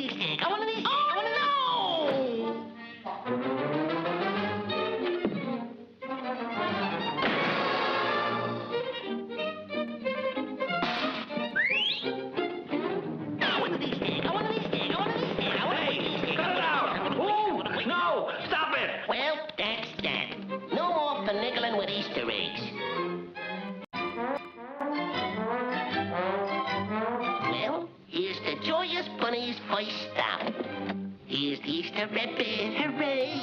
these things. I want one of these things. I want to know. I want one of these things. I want one of these things. I want one of these things. I want one of these things. Cut it out! Ooh, no! Stop it! Well, that's that. No more finagling with Easter eggs. Well, here's the joyous bunny's first stop. Here's the Easter rabbit, hooray!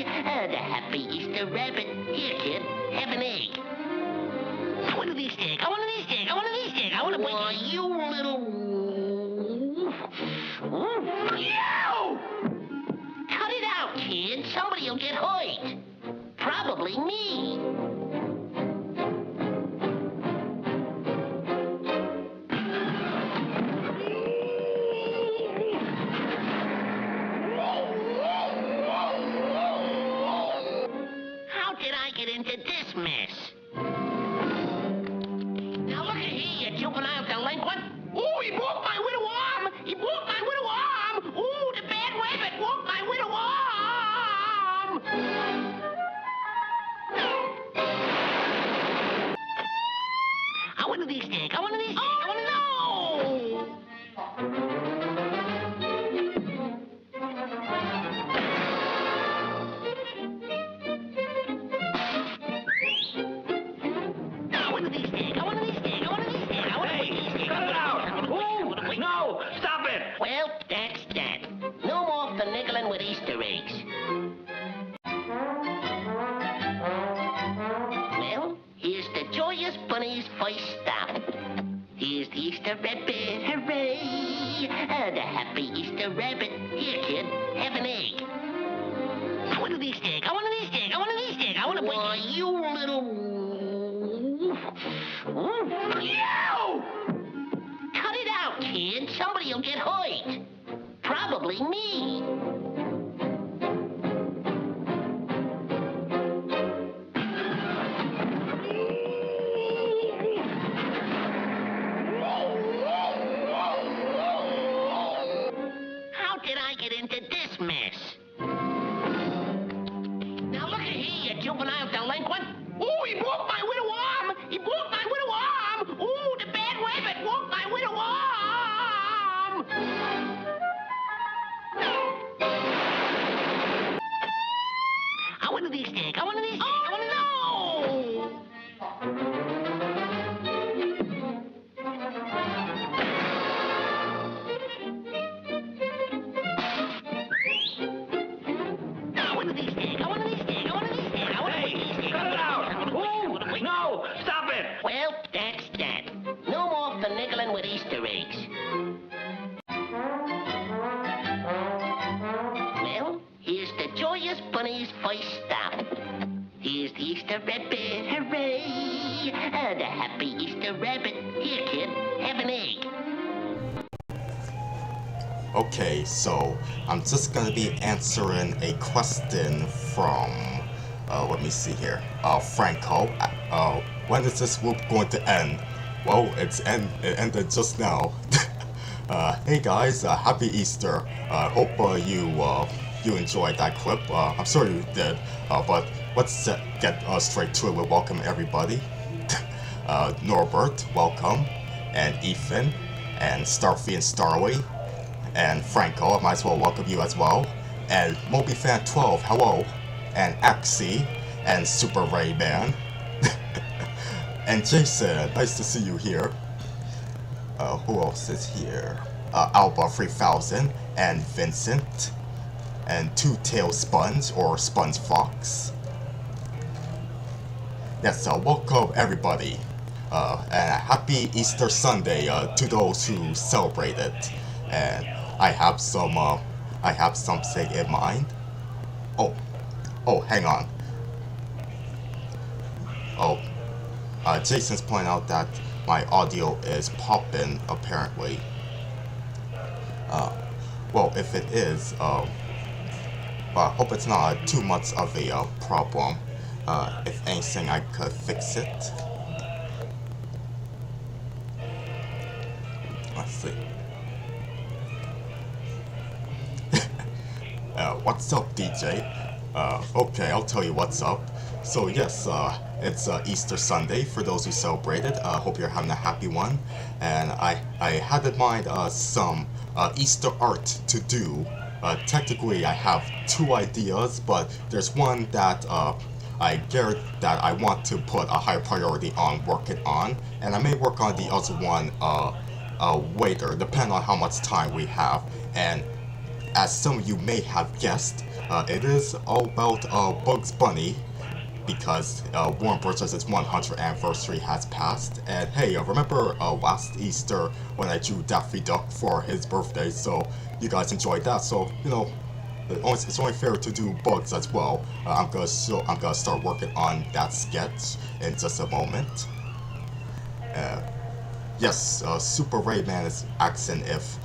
The happy Easter rabbit. Here, kid, have an egg. I want one of these things. I want one of these things. I want one of these things. I want to wait. Why, you little... You! Cut it out, kid. Somebody will get hurt. Probably me. How did I get into this mess? Now look at here, you juvenile delinquent. Ooh, he broke my widow arm! He broke my widow arm! Ooh, the bad rabbit broke my widow arm! I want one of these things. I want one of these things. I want to know. I want one of these things. I want one of these things. I want one of these things. I want one of these things. Cut it out! Ooh, no! Stop it! Well, that's that. No more finagling with Easter eggs. Well, here's the joyous bunny's first stop. Here's the Easter rabbit, hooray! The happy Easter rabbit. Here, kid, have an egg. I want one of these things. I want one of these things. I want one of these things. I want to wait. Why, you little... You! Cut it out, kid. Somebody will get hurt. Probably me. How did I get into this mess? Now look at here, you juvenile delinquent. Ooh, he broke my widow arm! He broke my widow arm! Ooh, the bad rabbit broke my widow arm! I want one of these things. I want one of these things. I want to know. I want one of these things. I want one of these things. I want one of these things. I want to wait. These things. Cut it out! Ooh, no! Stop it! Well, that's that. No more finagling with Easter eggs. Well, here's the joyous bunny's first stop. Here's the Easter rabbit, hooray! The happy Easter rabbit. Here, kid, have an egg. Okay, so I'm just gonna be answering a question from, let me see here, Franco. When is this whoop going to end? Well, it ended just now. Hey guys, happy Easter. Hope you enjoyed that clip. I'm sure you did. But let's get straight to it. We'll welcome everybody. Norbert, welcome, and Ethan, and Starfy and Starly, and Franco. I might as well welcome you as well. And MobyFan12, hello, and Axie, and Super Rayman, and Jason. Nice to see you here. Who else is here? Alba 3000, and Vincent, and Two-Tailed Sponge, or Sponge Fox. Yes, welcome everybody, and a happy Easter Sunday to those who celebrate it. And I have something in mind. Oh, hang on. Jason's pointing out that my audio is popping apparently. Well, if it is, but I hope it's not too much of a problem. If anything, I could fix it. Let's see. What's up, DJ? Okay, I'll tell you what's up. So yes, it's Easter Sunday for those who celebrate it. Hope you're having a happy one. And I had in mind some Easter art to do. Technically, I have two ideas, but there's one that that I want to put a high priority on working on, and I may work on the other one later, depending on how much time we have. And as some of you may have guessed, it is all about Bugs Bunny, because Warner Bros. Its 100th anniversary has passed. And hey, remember last Easter when I drew Daffy Duck for his birthday? So you guys enjoyed that. So you know, it's only fair to do Bugs as well. I'm gonna start working on that sketch in just a moment. Yes, Super Rayman is asking if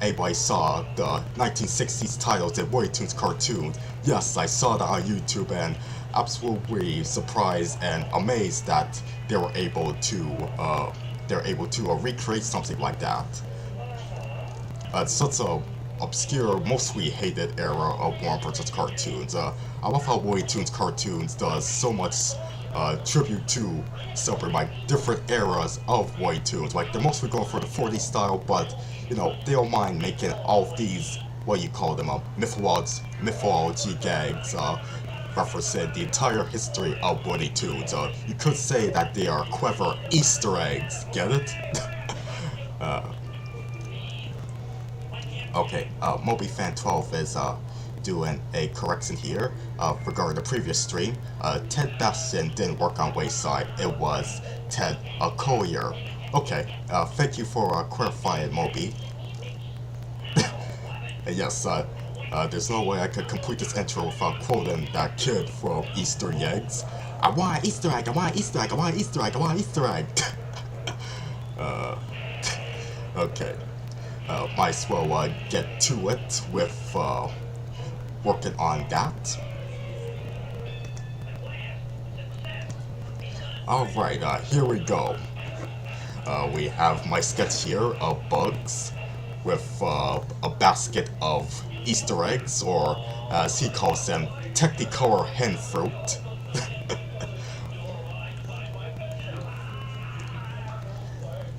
anybody saw the 1960s titles in Looney Tunes cartoons. Yes, I saw that on YouTube, and absolutely surprised and amazed that they were able to recreate something like that. It's such a obscure, mostly hated era of Warner Bros. Cartoons. I love how Looney Tunes cartoons does so much tribute to celebrate like different eras of Looney Tunes. Like they're mostly going for the 40s style, but you know they don't mind making all of these, what you call them, mythology gags, referencing the entire history of Looney Tunes. You could say that they are clever Easter eggs. Get it? Okay, MobyFan12 is doing a correction here regarding the previous stream. Ted Bastian didn't work on Wayside, it was Ted Collier. Okay, thank you for clarifying, Moby. Yes, there's no way I could complete this intro without quoting that kid from Easter Eggs. I want an Easter egg, I want an Easter egg, I want an Easter egg, I want an Easter egg. Okay. Might as well get to it with working on that. Alright, here we go. We have my sketch here of Bugs with a basket of Easter eggs, or as he calls them, Technicolor hen fruit.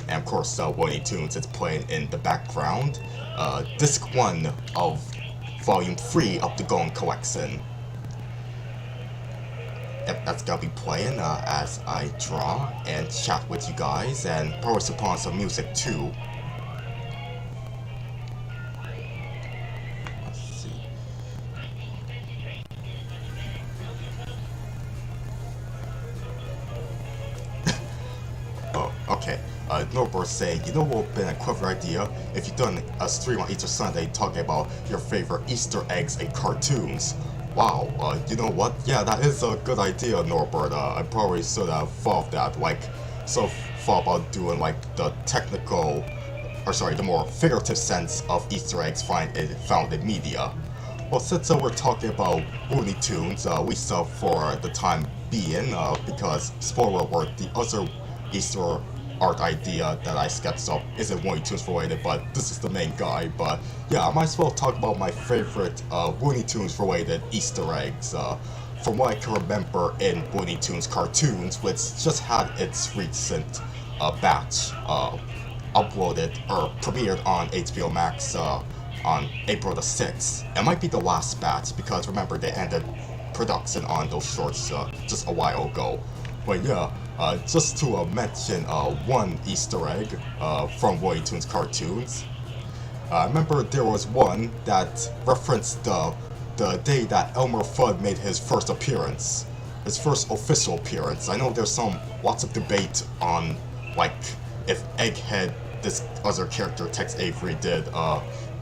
And of course, Looney Tunes is playing in the background. Disc 1 of Volume 3 of the Golden Collection. Yep, that's gonna be playing as I draw and chat with you guys, and probably upon some music too. Let's see. Oh, okay. Norbert saying, you know what would have been a clever idea if you'd done a stream on Easter Sunday talking about your favorite Easter eggs and cartoons. Wow, you know what? Yeah, that is a good idea, Norbert. I probably should have thought of that. Like, thought about doing like the technical, or sorry, the more figurative sense of Easter eggs found in media. Well, since we're talking about Looney Tunes, we saw for the time being, because spoiler alert, the other Easter art idea that I sketched up isn't Looney Tunes related, but this is the main guy. But yeah, I might as well talk about my favorite Looney Tunes related Easter eggs. From what I can remember in Looney Tunes cartoons, which just had its recent batch uploaded or premiered on HBO Max on April the 6th. It might be the last batch, because remember they ended production on those shorts just a while ago. But yeah, just to mention one Easter egg from Looney Tunes cartoons. I remember there was one that referenced the day that Elmer Fudd made his first appearance, his first official appearance. I know there's lots of debate on like if Egghead, this other character Tex Avery did,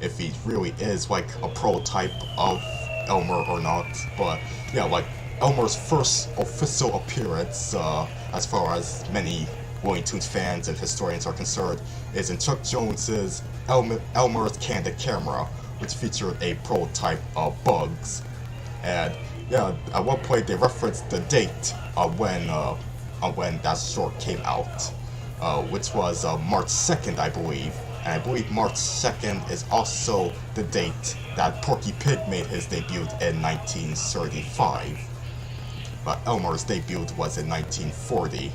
if he really is like a prototype of Elmer or not. But yeah, like Elmer's first official appearance, as far as many Looney Tunes fans and historians are concerned, is in Chuck Jones's Elmer's Candid Camera, which featured a prototype of Bugs. And yeah, at one point they referenced the date when that short came out, which was March 2nd, I believe. And I believe March 2nd is also the date that Porky Pig made his debut in 1935. But Elmer's debut was in 1940.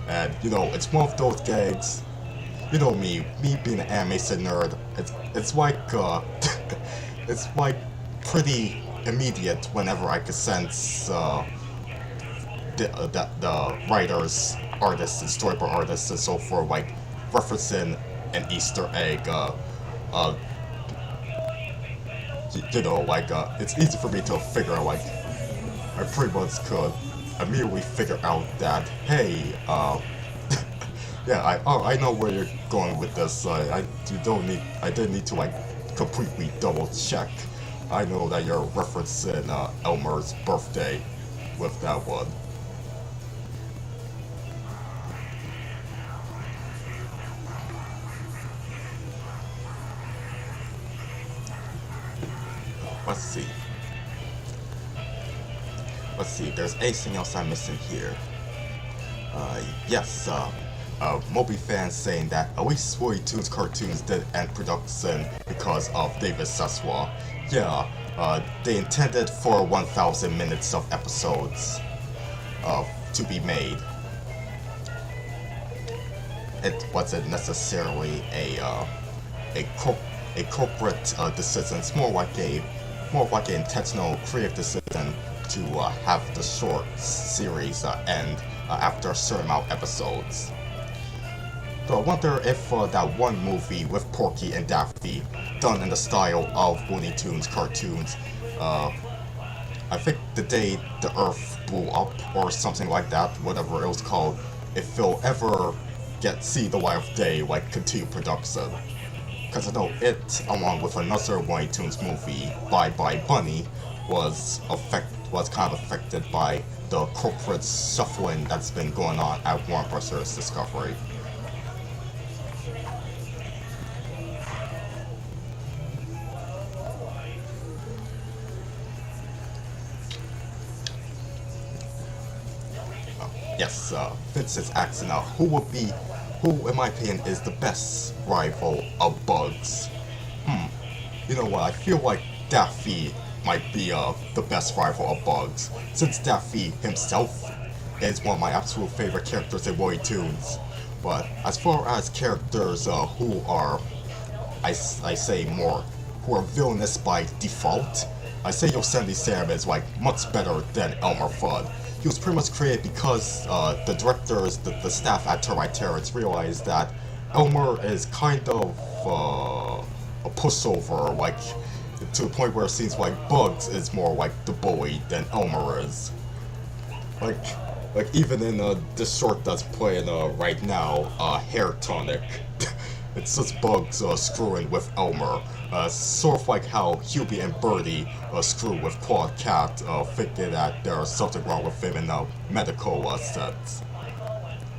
And, you know, it's one of those gags. You know me being an animation nerd, it's like, it's like pretty immediate whenever I could sense, the writers, artists, and storyboard artists and so forth, like, referencing an Easter egg, you know, like, it's easy for me to figure out, like, I pretty much could immediately figure out that, hey, yeah, I know where you're going with this. I didn't need to like completely double check. I know that you're referencing Elmer's birthday with that one. Let's see. Let's see. There's anything else I'm missing here. Yes. Moby fans saying that at least Looney Tunes cartoons did end production because of David Seswa. Yeah, they intended for 1,000 minutes of episodes to be made. It wasn't necessarily a corporate decision. It's more like an intentional creative decision to have the short series end after a certain amount of episodes. So I wonder if that one movie with Porky and Daffy, done in the style of Looney Tunes cartoons, I think the day the Earth blew up or something like that, whatever it was called, if it'll ever see the light of day, like continued production. Because I know it, along with another Looney Tunes movie, Bye Bye Bunny, was kind of affected by the corporate shuffling that's been going on at Warner Bros. Discovery. Yes, Vince is asking now, who, in my opinion, is the best rival of Bugs? You know what, I feel like Daffy might be the best rival of Bugs, since Daffy himself is one of my absolute favorite characters in Looney Tunes. But as far as characters who are, I say more, who are villainous by default, I say Yosemite Sam is like much better than Elmer Fudd. He was pretty much created because the directors, the staff at Termite Terrence realized that Elmer is kind of a pushover, like to the point where it seems like Bugs is more like the bully than Elmer is. Like even in this short that's playing right now, Hair Tonic, it's just Bugs screwing with Elmer. Sort of like how Hubie and Birdie screw with Claude Cat, thinking that there's something wrong with him in a medical sense.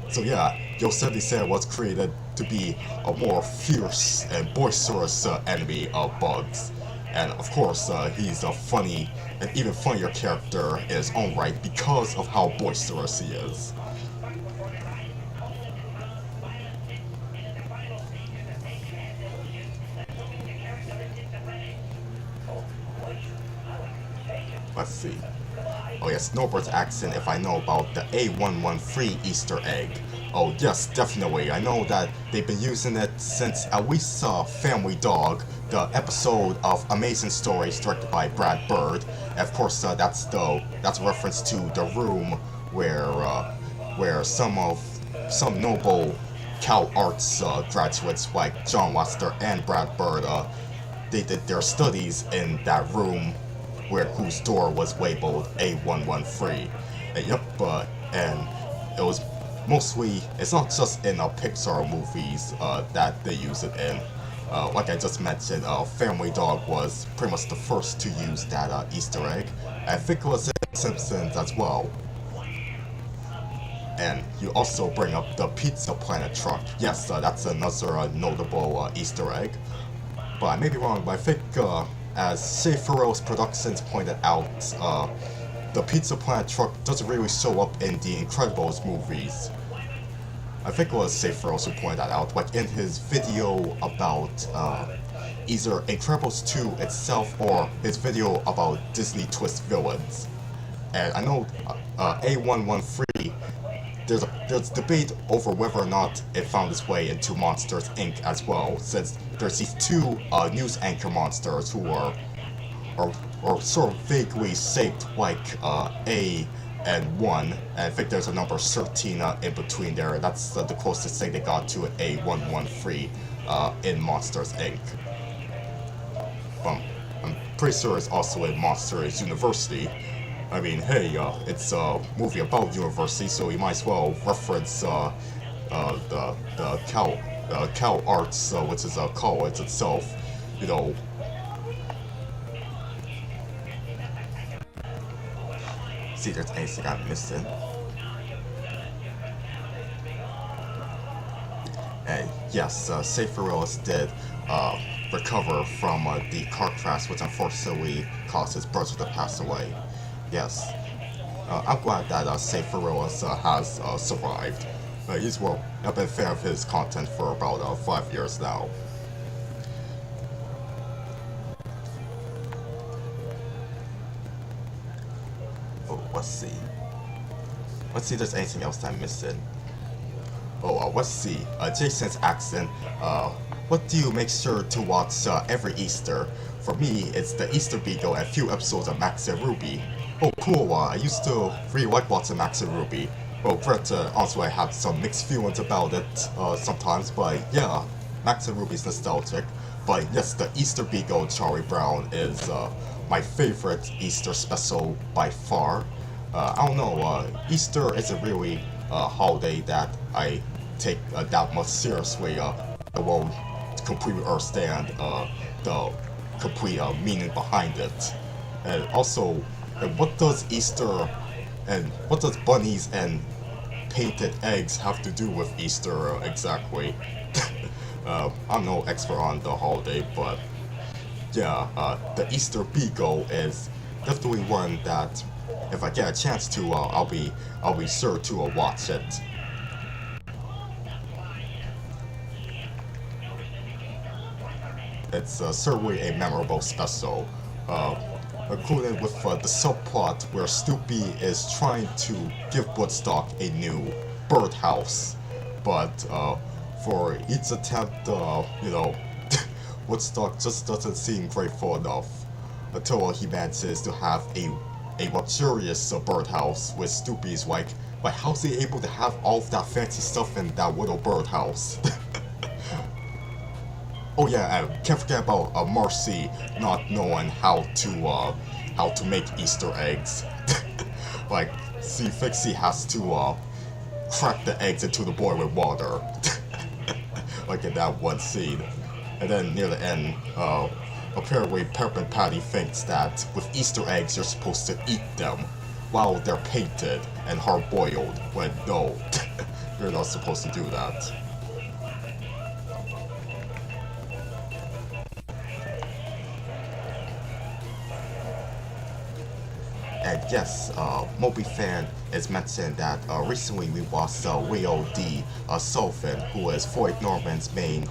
So yeah, Yosemite Sam was created to be a more fierce and boisterous enemy of Bugs. And of course, he's a funny and even funnier character in his own right because of how boisterous he is. Let's see. Oh yes, Norbert's asking if I know about the A113 Easter egg. Oh yes, definitely. I know that they've been using it since at least Family Dog, the episode of Amazing Stories directed by Brad Bird. And of course, that's a reference to the room where some noble Cal Arts graduates like John Lester and Brad Bird they did their studies in that room whose door was labeled A113. And yep, and it was mostly, it's not just in Pixar movies that they use it in. Like I just mentioned, Family Dog was pretty much the first to use that Easter egg. I think it was in Simpsons as well. And you also bring up the Pizza Planet truck. Yes, that's another notable Easter egg. But I may be wrong, but I think as Shea Farrell's Productions pointed out, the Pizza Planet truck doesn't really show up in the Incredibles movies. I think it was Saferos who pointed that out, like in his video about either Incredibles 2 itself or his video about Disney Twist villains. And I know A113, there's debate over whether or not it found its way into Monsters Inc. as well, since there's these two news anchor monsters who are sort of vaguely shaped like A and 1, and I think there's a number 13 in between there. That's the closest thing they got to an A113 in Monsters Inc. I'm pretty sure it's also in Monsters University. I mean, hey, it's a movie about university, so you might as well reference the Cal Arts, which is a college itself, you know. See if there's anything I'm missing. And yes, Saferos did recover from the car crash, which unfortunately caused his brother to pass away. Yes, I'm glad that Saferos has survived. I've been a fan of his content for about 5 years now. Oh, let's see if there's anything else I'm missing. Oh, let's see. Jason's accent. What do you make sure to watch every Easter? For me, it's the Easter Beagle and a few episodes of Max and Ruby. Oh, cool. I used to really like watching Max and Ruby. Well, Brett, also I have some mixed feelings about it sometimes, but yeah, Max and Ruby's nostalgic. But yes, the Easter Beagle Charlie Brown is my favorite Easter special by far. I don't know, Easter isn't really a holiday that I take that much seriously. I won't completely understand the complete meaning behind it. And also, what does Easter and what does bunnies and painted eggs have to do with Easter exactly? I'm no expert on the holiday, but yeah, the Easter Beagle is definitely one that, if I get a chance to, I'll be sure to watch it. It's certainly a memorable special, including with the subplot where Snoopy is trying to give Woodstock a new birdhouse, but for each attempt, you know, Woodstock just doesn't seem grateful enough until he manages to have a luxurious birdhouse with Snoopy's like how's he able to have all of that fancy stuff in that little birdhouse? Oh yeah, and can't forget about Marcy not knowing how to make Easter eggs. Like, she thinks he has to crack the eggs into the boiling water, like in that one scene. And then near the end, apparently Peppermint Patty thinks that with Easter eggs you're supposed to eat them while they're painted and hard-boiled, when no, you're not supposed to do that. And yes, Moby Fan is mentioned that recently we lost Leo D. Sullivan, who is Floyd Norman's main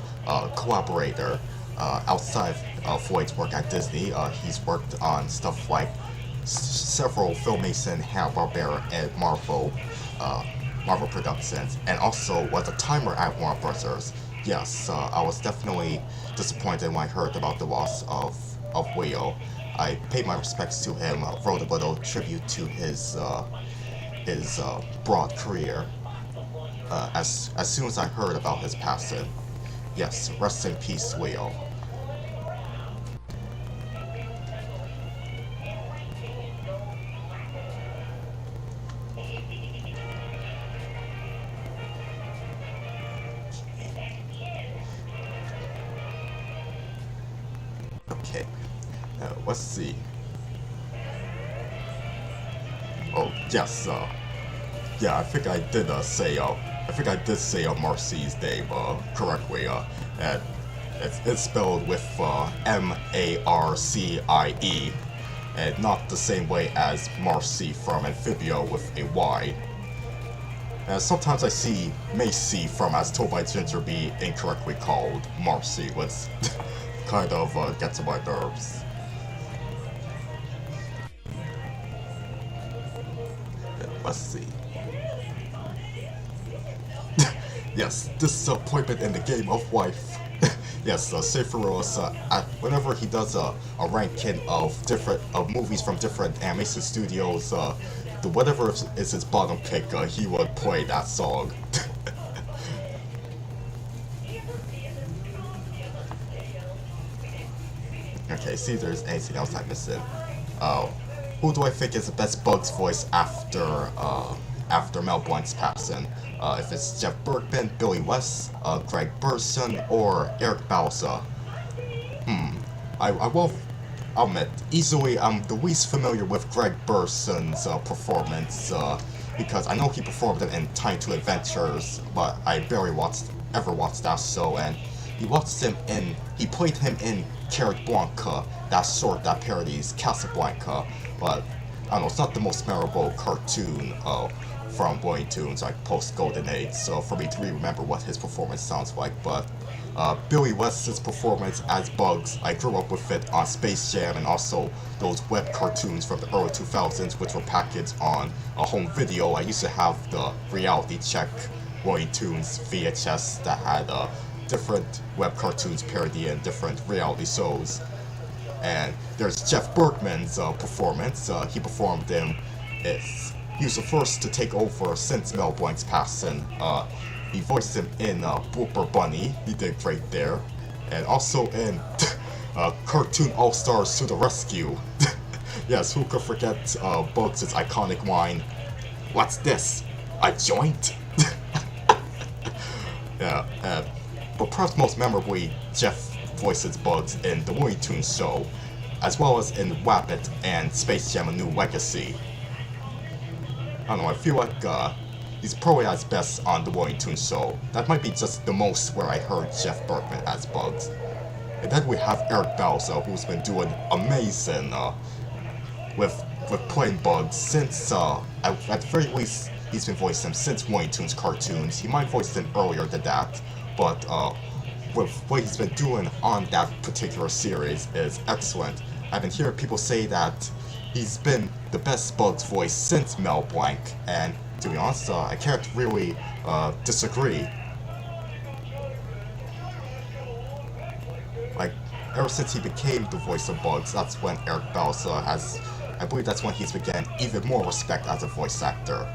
collaborator outside of Floyd's work at Disney. He's worked on stuff like several Filmation, Hanna-Barbera, and Marvel Productions, and also was a timer at Warner Brothers. Yes, I was definitely disappointed when I heard about the loss of Leo. I paid my respects to him, wrote a little tribute to his broad career as soon as I heard about his passing. Yes, rest in peace, Leo. Okay. Let's see. Oh yes, yeah, I think I did say Marcy's name correctly. And it's spelled with M-A-R-C-I-E, and not the same way as Marcy from Amphibia with a Y. Sometimes I see Macy from As Told by Ginger be incorrectly called Marcy, which kind of gets on my nerves. Let's see. Yes, disappointment in the game of life. Yes, Sephiroth, whenever he does a ranking of different movies from different animation studios, whatever is his bottom pick, he would play that song. Okay, see if there's anything else I'm missing. Who do I think is the best Bugs voice after Mel Blanc's passing? If it's Jeff Berkman, Billy West, Greg Burson, or Eric Bauza. I will admit, easily I'm the least familiar with Greg Burson's performance, because I know he performed it in Time to Adventures, but I barely ever watched that show, and he played him in Carrot Blanca, that short that parodies Casablanca, but I don't know, it's not the most memorable cartoon from Looney Tunes, like post-Golden Age, so for me to really remember what his performance sounds like, but Billy West's performance as Bugs, I grew up with it on Space Jam and also those web cartoons from the early 2000s which were packaged on a home video. I used to have the Reality Check Looney Tunes VHS that had different web cartoons parodying different reality shows. And there's Jeff Berkman's performance. He performed in he was the first to take over since Mel Blanc's passing. He voiced him in Blooper Bunny. He did great there. And also in Cartoon All-Stars to the Rescue. Yes, who could forget Bugs' iconic line, "What's this? A joint?" Yeah, but perhaps most memorably, Jeff voices Bugs in the Looney Tunes show, as well as in Wabbit and Space Jam: A New Legacy. I don't know, I feel like he's probably at his best on the Looney Tunes show. That might be just the most where I heard Jeff Berkman as Bugs. And then we have Eric Bauza, who's been doing amazing with playing Bugs since, at the very least, he's been voicing him since Looney Tunes cartoons. He might voice him earlier than that, but with what he's been doing on that particular series is excellent. I've been hearing people say that he's been the best Bugs voice since Mel Blanc, and to be honest, I can't really disagree. Like, ever since he became the voice of Bugs, that's when Eric Bauza I believe that's when he's began even more respect as a voice actor.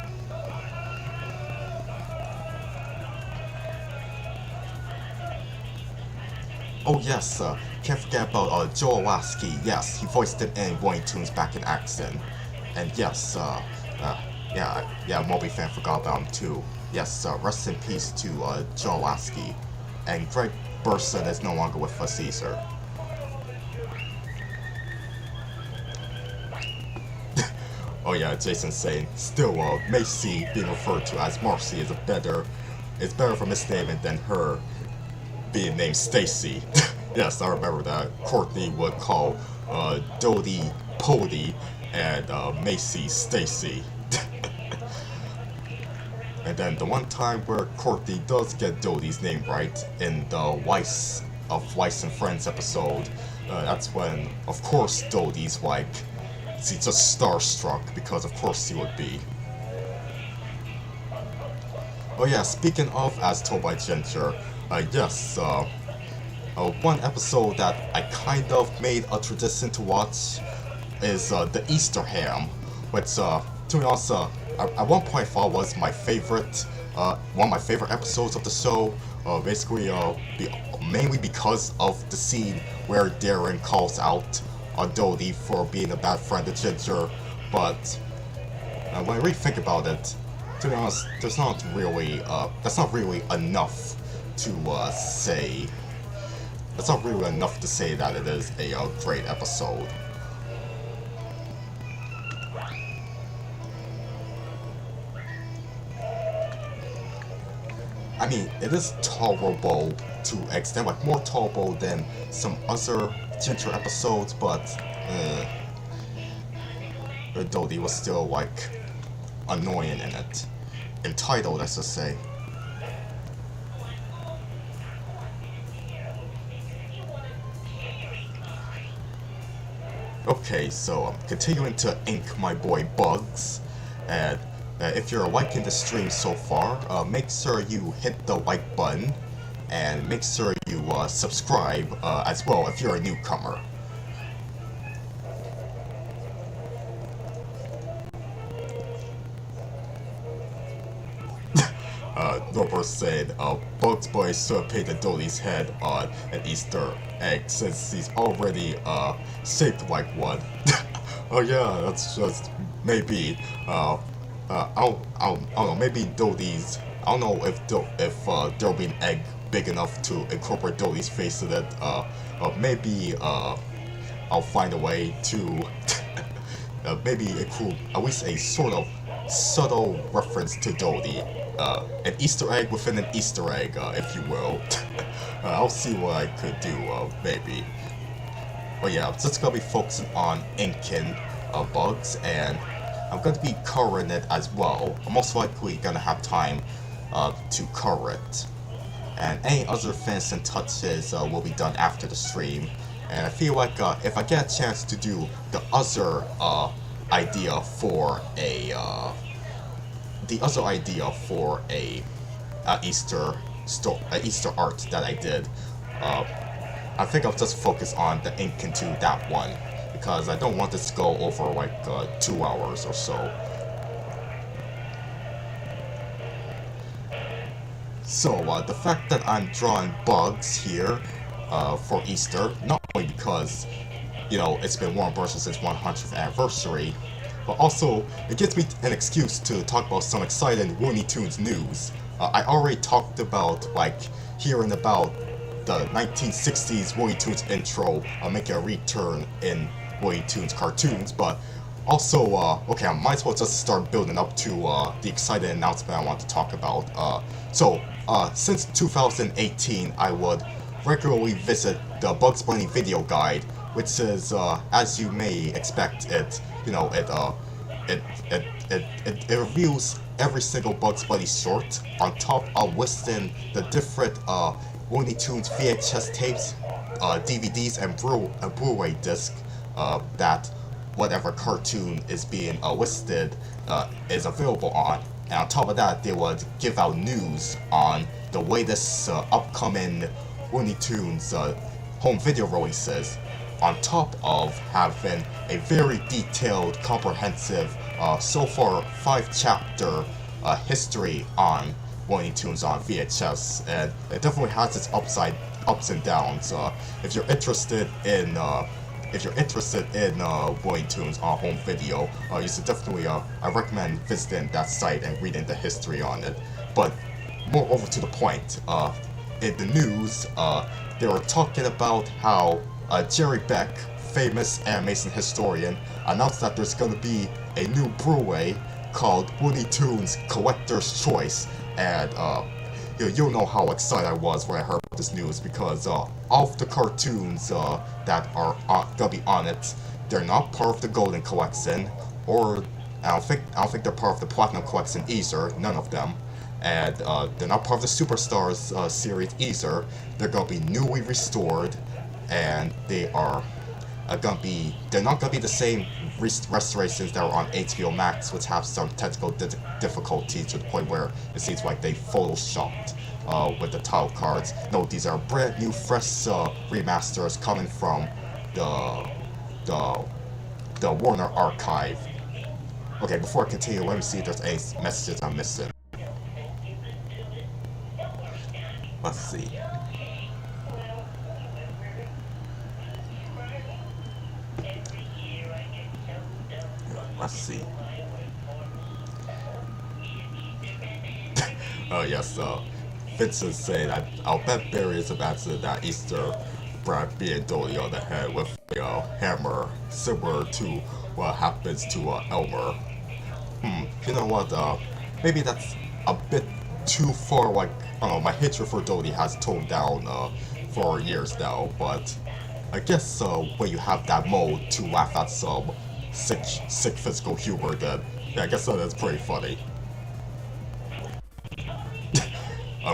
Oh yes, can't forget about Joe Lasky. Yes, he voiced it in Looney Tunes back in action. And yes, yeah, Moby fan forgot about him too. Yes, rest in peace to Joe Lasky. And Greg Burson is no longer with us either. Oh yeah, Jason's saying, still, Macy being referred to as Marcy is better for misnaming than her being named Stacy. Yes, I remember that. Courtney would call Dodie Pody and Macy Stacy. And then the one time where Courtney does get Dodie's name right in the Weiss and Friends episode, that's when, of course, Dodie's like, she's just starstruck, because of course she would be. Oh yeah, speaking of As Told by Ginger, yes, one episode that I kind of made a tradition to watch is the Easter Ham, which, to be honest, at one point I thought was my favorite, one of my favorite episodes of the show, basically, mainly because of the scene where Darren calls out Dodie for being a bad friend to Ginger, but when I really think about it, to be honest, that's not really enough to say. That's not really enough to say that it is a great episode. I mean, it is tolerable to an extent, like more tolerable than some other Ginger episodes, but Dodie was still like annoying in it. entitled, I should say. Okay, so I'm continuing to ink my boy Bugs, and if you're liking the stream so far, make sure you hit the like button, and make sure you subscribe as well if you're a newcomer. Norbert said, Bugs Boy should have painted Dolly's head on an Easter egg since he's already shaped like one. Oh yeah, that's just maybe. I don't know. Maybe Dolly's. I don't know if there'll be an egg big enough to incorporate Dolly's face in it. Maybe I'll find a way to maybe include at least a sort of subtle reference to Dolly. An Easter egg within an Easter egg, if you will. I'll see what I could do, maybe. But yeah, I'm just gonna be focusing on inking Bugs, and I'm gonna be coloring it as well. I'm most likely gonna have time to color it. And any other finishing touches will be done after the stream. And I feel like if I get a chance to do the other idea for a Easter art that I did, I think I'll just focus on the ink into that one because I don't want this to go over like 2 hours or so. So the fact that I'm drawing Bugs here for Easter, not only because it's been Warner Bros. Since 100th anniversary, but also it gives me an excuse to talk about some exciting Looney Tunes news. I already talked about hearing about the 1960s Looney Tunes intro making a return in Looney Tunes cartoons, but also, okay, I might as well just start building up to the exciting announcement I want to talk about. So, since 2018, I would regularly visit the Bugs Bunny video guide, which is, as you may expect, it reviews every single Bugs Bunny short, on top of listing the different Looney Tunes VHS tapes, DVDs, and Blu-ray disc that whatever cartoon is being listed is available on. And on top of that, they would give out news on the latest upcoming Looney Tunes home video releases, on top of having a very detailed, comprehensive, so far 5-chapter history on Looney Tunes on VHS, and it definitely has its ups and downs. If you're interested in Looney Tunes on home video, you should definitely I recommend visiting that site and reading the history on it. But more over to the point, in the news, they were talking about how Jerry Beck, famous animation historian, announced that there's going to be a new Blu-ray called Looney Tunes Collector's Choice, and you'll know how excited I was when I heard this news, because of the cartoons that are gonna be on it, they're not part of the Golden Collection, or I don't think they're part of the Platinum Collection either, none of them. And they're not part of the Superstars series either. They're gonna be newly restored, and they're not gonna be the same restorations that are on HBO Max, which have some technical difficulties to the point where it seems like they photoshopped with the title cards. No, these are brand new, fresh remasters coming from the Warner archive. Okay, before I continue, let me see if there's any messages I'm missing. Let's see. Let's see. Oh yes, Vincent said, I'll bet Barry is about to that Easter Brad being Dolly on the head with a hammer, similar to what happens to Elmer. You know what, maybe that's a bit too far, I don't know, my hatred for Dolly has toned down for years now, but I guess when you have that mode to laugh at some sick physical humor, then yeah, I guess that's pretty funny.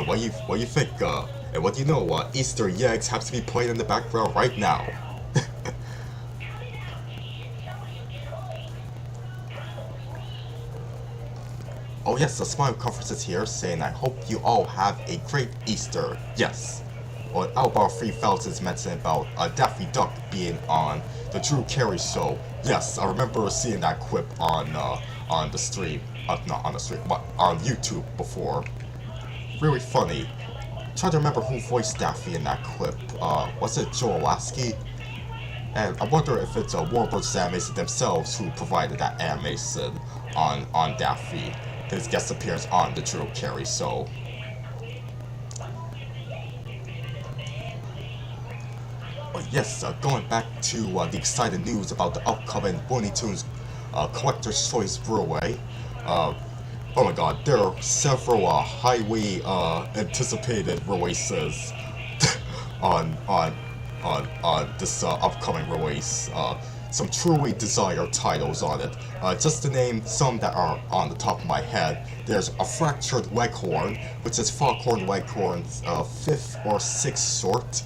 what you think? And what do you know? Easter eggs have to be playing in the background right now. Oh yes, the Smile Conference is here saying I hope you all have a great Easter. Yes. Well, Albar 3000 is mentioning about Daffy Duck being on the Drew Carey show. Yes, I remember seeing that clip on the stream. Not on the stream, but on YouTube before. Really funny. I'm trying to remember who voiced Daffy in that clip. Was it Joe Lasky? And I wonder if it's Warbirds Animation themselves who provided that animation on Daffy. His guest appearance on the Drew Carey show. But yes, going back to the exciting news about the upcoming Looney Tunes Collector's Choice Hooray. Oh my god, there are several highly anticipated releases on this upcoming release. Some truly desired titles on it. Just to name some that are on the top of my head, there's A Fractured Leghorn, which is Foghorn Leghorn's 5th or 6th sort.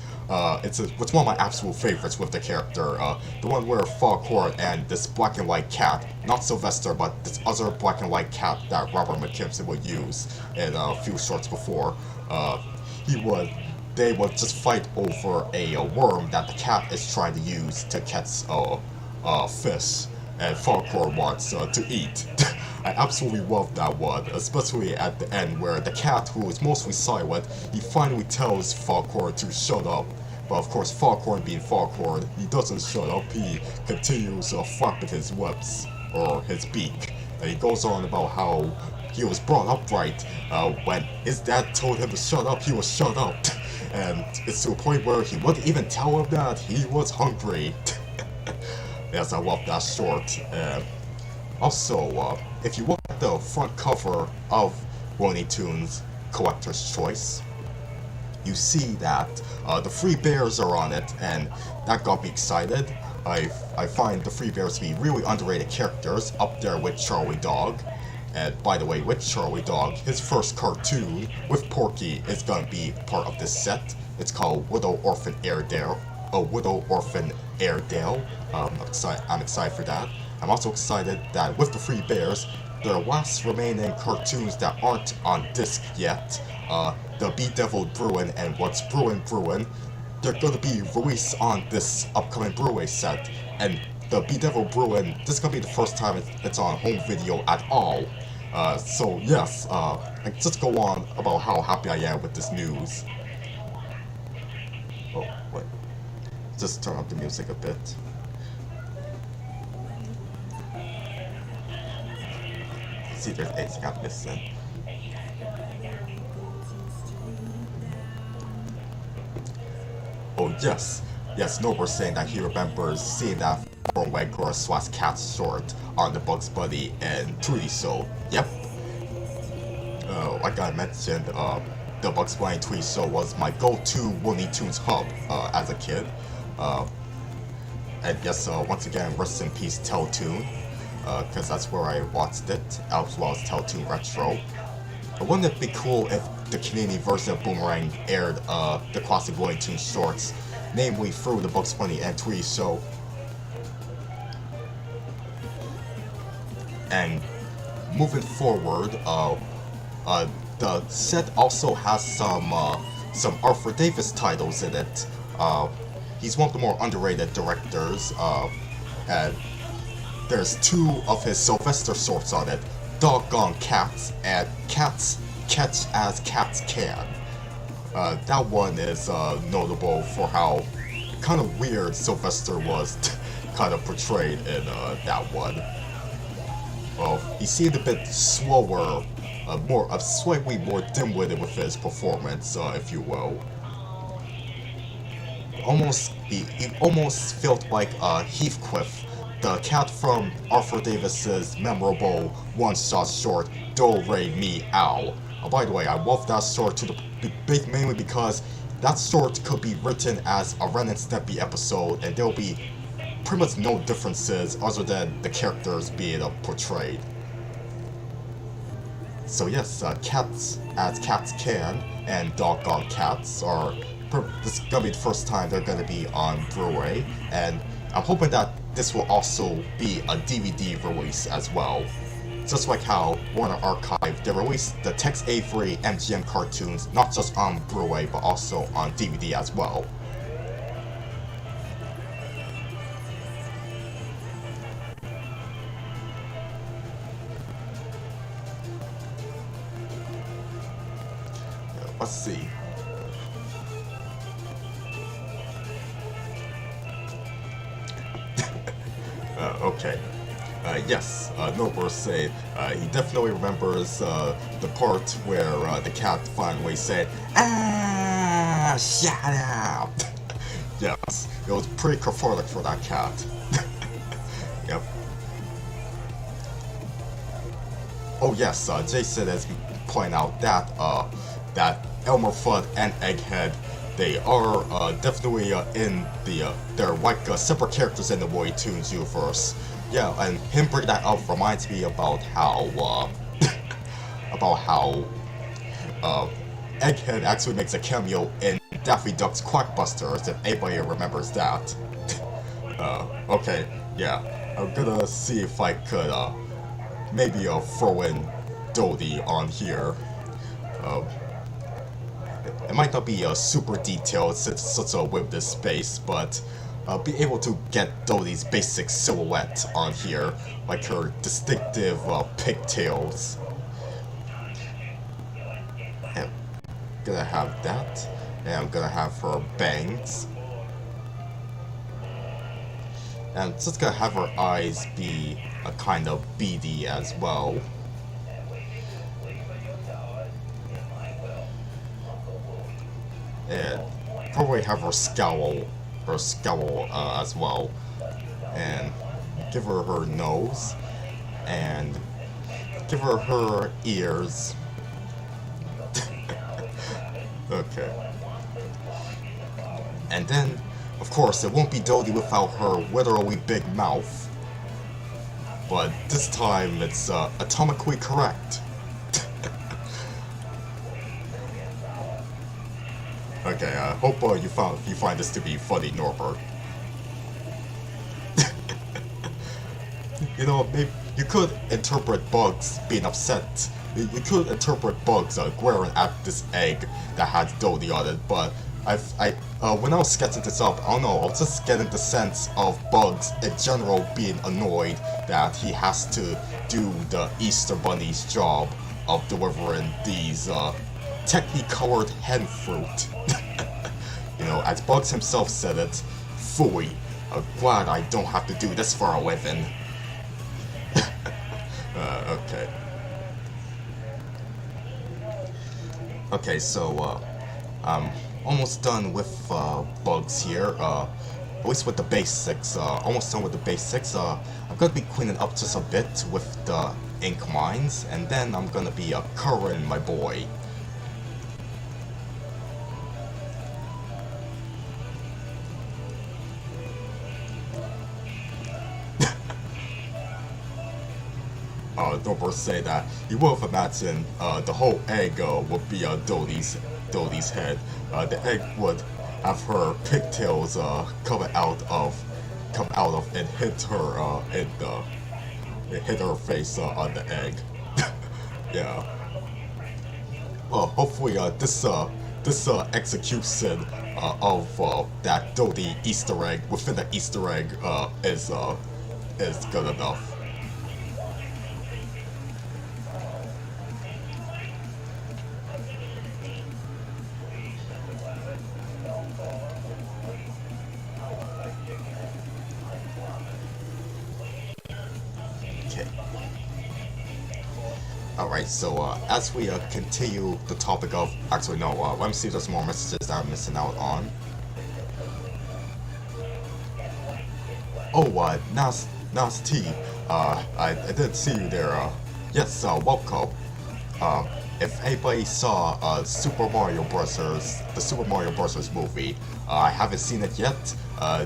It's one of my absolute favorites with the character. The one where Foghorn and this black and white cat, not Sylvester, but this other black and white cat that Robert McKimson would use in a few shorts before, they would just fight over a worm that the cat is trying to use to catch fish, and Foghorn wants to eat. I absolutely love that one, especially at the end where the cat, who is mostly silent, he finally tells Foghorn to shut up. But of course, Foghorn being Foghorn, he doesn't shut up, he continues flapping his lips, or his beak. And he goes on about how he was brought up right. When his dad told him to shut up, he was shut up. And it's to a point where he wouldn't even tell him that he was hungry. Yes, I love that short. Also, if you look at the front cover of Looney Tunes Collector's Choice, you see that the Three Bears are on it, and that got me excited. I find the Three Bears to be really underrated characters, up there with Charlie Dog. And by the way, with Charlie Dog, his first cartoon with Porky is gonna be part of this set. It's called Widow Orphan Airedale. Widow Orphan Airedale. I'm excited for that. I'm also excited that with the Three Bears, the last remaining cartoons that aren't on disc yet, the Bedeviled Bruin and What's Bruin, they're going to be released on this upcoming Blu-ray set. And the Bedeviled Bruin, this is going to be the first time it's on home video at all. So yes, I just go on about how happy I am with this news. Oh, wait. Just turn up the music a bit. See if there's anything I'm missing. Oh yes, Norbert's saying that he remembers seeing that from Leghorn / cat short on the Bugs Bunny and 3D show. Yep. Like I mentioned, the Bugs Bunny 3D show was my go-to Looney Tunes hub as a kid. And yes, once again, rest in peace Teletoon, because that's where I watched it, as well as Teletoon Retro. But wouldn't it be cool if the Canadian version of Boomerang aired the classic Looney Tunes shorts, namely through the Bugs Bunny and 3D show? And moving forward, the set also has some Arthur Davis titles in it. He's one of the more underrated directors, and there's 2 of his Sylvester shorts on it, Doggone Cats and Cats Catch as Cats Can. That one is notable for how kind of weird Sylvester was kind of portrayed in that one. Well, he seemed a bit slower, slightly more dim-witted with his performance, if you will. He almost felt like Heathcliff, the cat from Arthur Davis's memorable one-shot short, Do Re Mi Ow. By the way, I love that short mainly because that short could be written as a Ren and Stimpy episode, and there'll be pretty much no differences other than the characters being portrayed. So yes, cats as cats can and doggone cats are. This is gonna be the first time they're gonna be on Blu-ray, and I'm hoping that this will also be a DVD release as well. Just like how Warner Archive, they released the Tex Avery MGM cartoons not just on Blu-ray but also on DVD as well. Let's see. Okay. Yes, Norbert said he definitely remembers the part where the cat finally said, "Ah, shut up!" Yes, it was pretty cathartic for that cat. Yep. Oh yes, Jason is pointing out that that Elmer Fudd and Egghead, they are definitely in the they're like separate characters in the Looney Tunes universe. Yeah, and him bringing that up reminds me about how Egghead actually makes a cameo in Daffy Duck's Quackbusters, if anybody remembers that. Okay, yeah, I'm gonna see if I could maybe throw in Dodie on here. It might not be super detailed since it's such a limited space, but be able to get Dodie's basic silhouette on here, like her distinctive pigtails. And I'm gonna have that, and I'm gonna have her bangs. And I'm just gonna have her eyes be a kind of beady as well. And probably have her scowl as well, and give her her nose, and give her her ears. Okay. And then, of course, it won't be Dodie without her literally big mouth. But this time it's atomically correct. Okay, I hope you find this to be funny, Norbert. You know, maybe you could interpret Bugs being upset. You could interpret Bugs glaring at this egg that had Dodie on it, but when I was sketching this up, I don't know, I was just getting the sense of Bugs in general being annoyed that he has to do the Easter Bunny's job of delivering these technicolored hen fruit. You know, as Bugs himself said it, "Phooey, I'm glad I don't have to do this for a living." Okay. Okay, so I'm almost done with Bugs here. At least with the basics. Almost done with the basics. I'm gonna be cleaning up just a bit with the ink lines, and then I'm gonna be coloring my boy. Norbert say that he would have imagined the whole egg would be Dodie's head. The egg would have her pigtails come out of and hit her hit her face on the egg. Yeah. Well, hopefully this execution of that Dodie Easter egg within the Easter egg is good enough. Alright, so as we continue the topic of... Actually, no, let me see if there's more messages that I'm missing out on. Oh, Nas T, I did see you there. Yes, welcome. If anybody saw Super Mario Bros., the Super Mario Bros. Movie, I haven't seen it yet.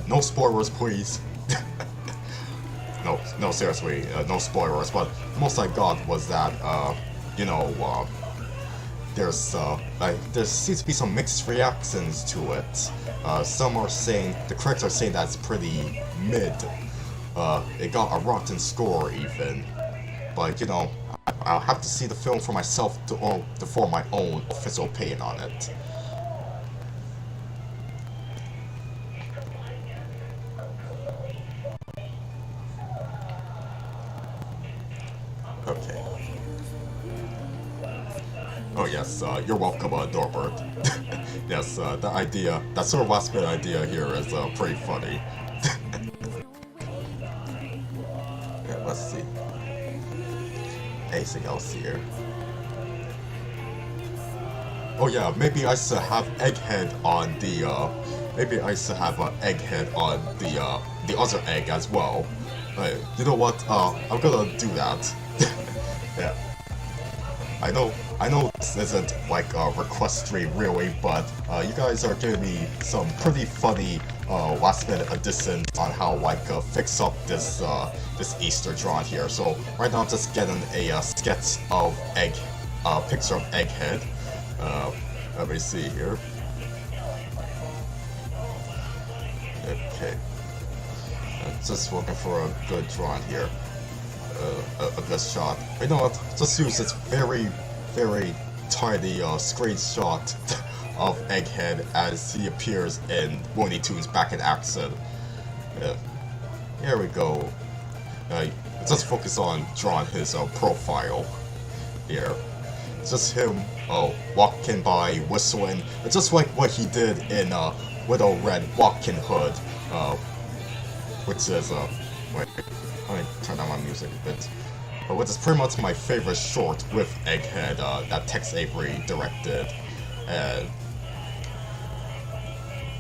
No spoilers, please. No, seriously, no spoilers, but the most I got was that you know, there seems to be some mixed reactions to it. Some are saying, the critics are saying that's pretty mid. It got a rotten score even. But, you know, I'll have to see the film for myself to form my own official opinion on it. Okay. Oh yes, you're welcome, Norbert. Yes, that sort of last minute idea here is pretty funny. Yeah, let's see. Anything else here? Oh yeah, maybe I should have Egghead on the, maybe I should have Egghead on the other egg as well. You know what, I'm gonna do that. Yeah. I know this isn't like a request stream really, but you guys are giving me some pretty funny last minute additions on how like fix up this this Easter drawing here. So right now I'm just getting a sketch of picture of Egghead. Let me see here. Okay. Just looking for a good drawing here. A good shot. You know what? Just use this very, very tiny screenshot of Egghead as he appears in Looney Tunes Back in Action. Here we go. Just focus on drawing his profile here. Just him walking by, whistling, just like what he did in Little Red Walking Hood, which is wait. Let me turn down my music a bit. Which is pretty much my favorite short with Egghead that Tex Avery directed. And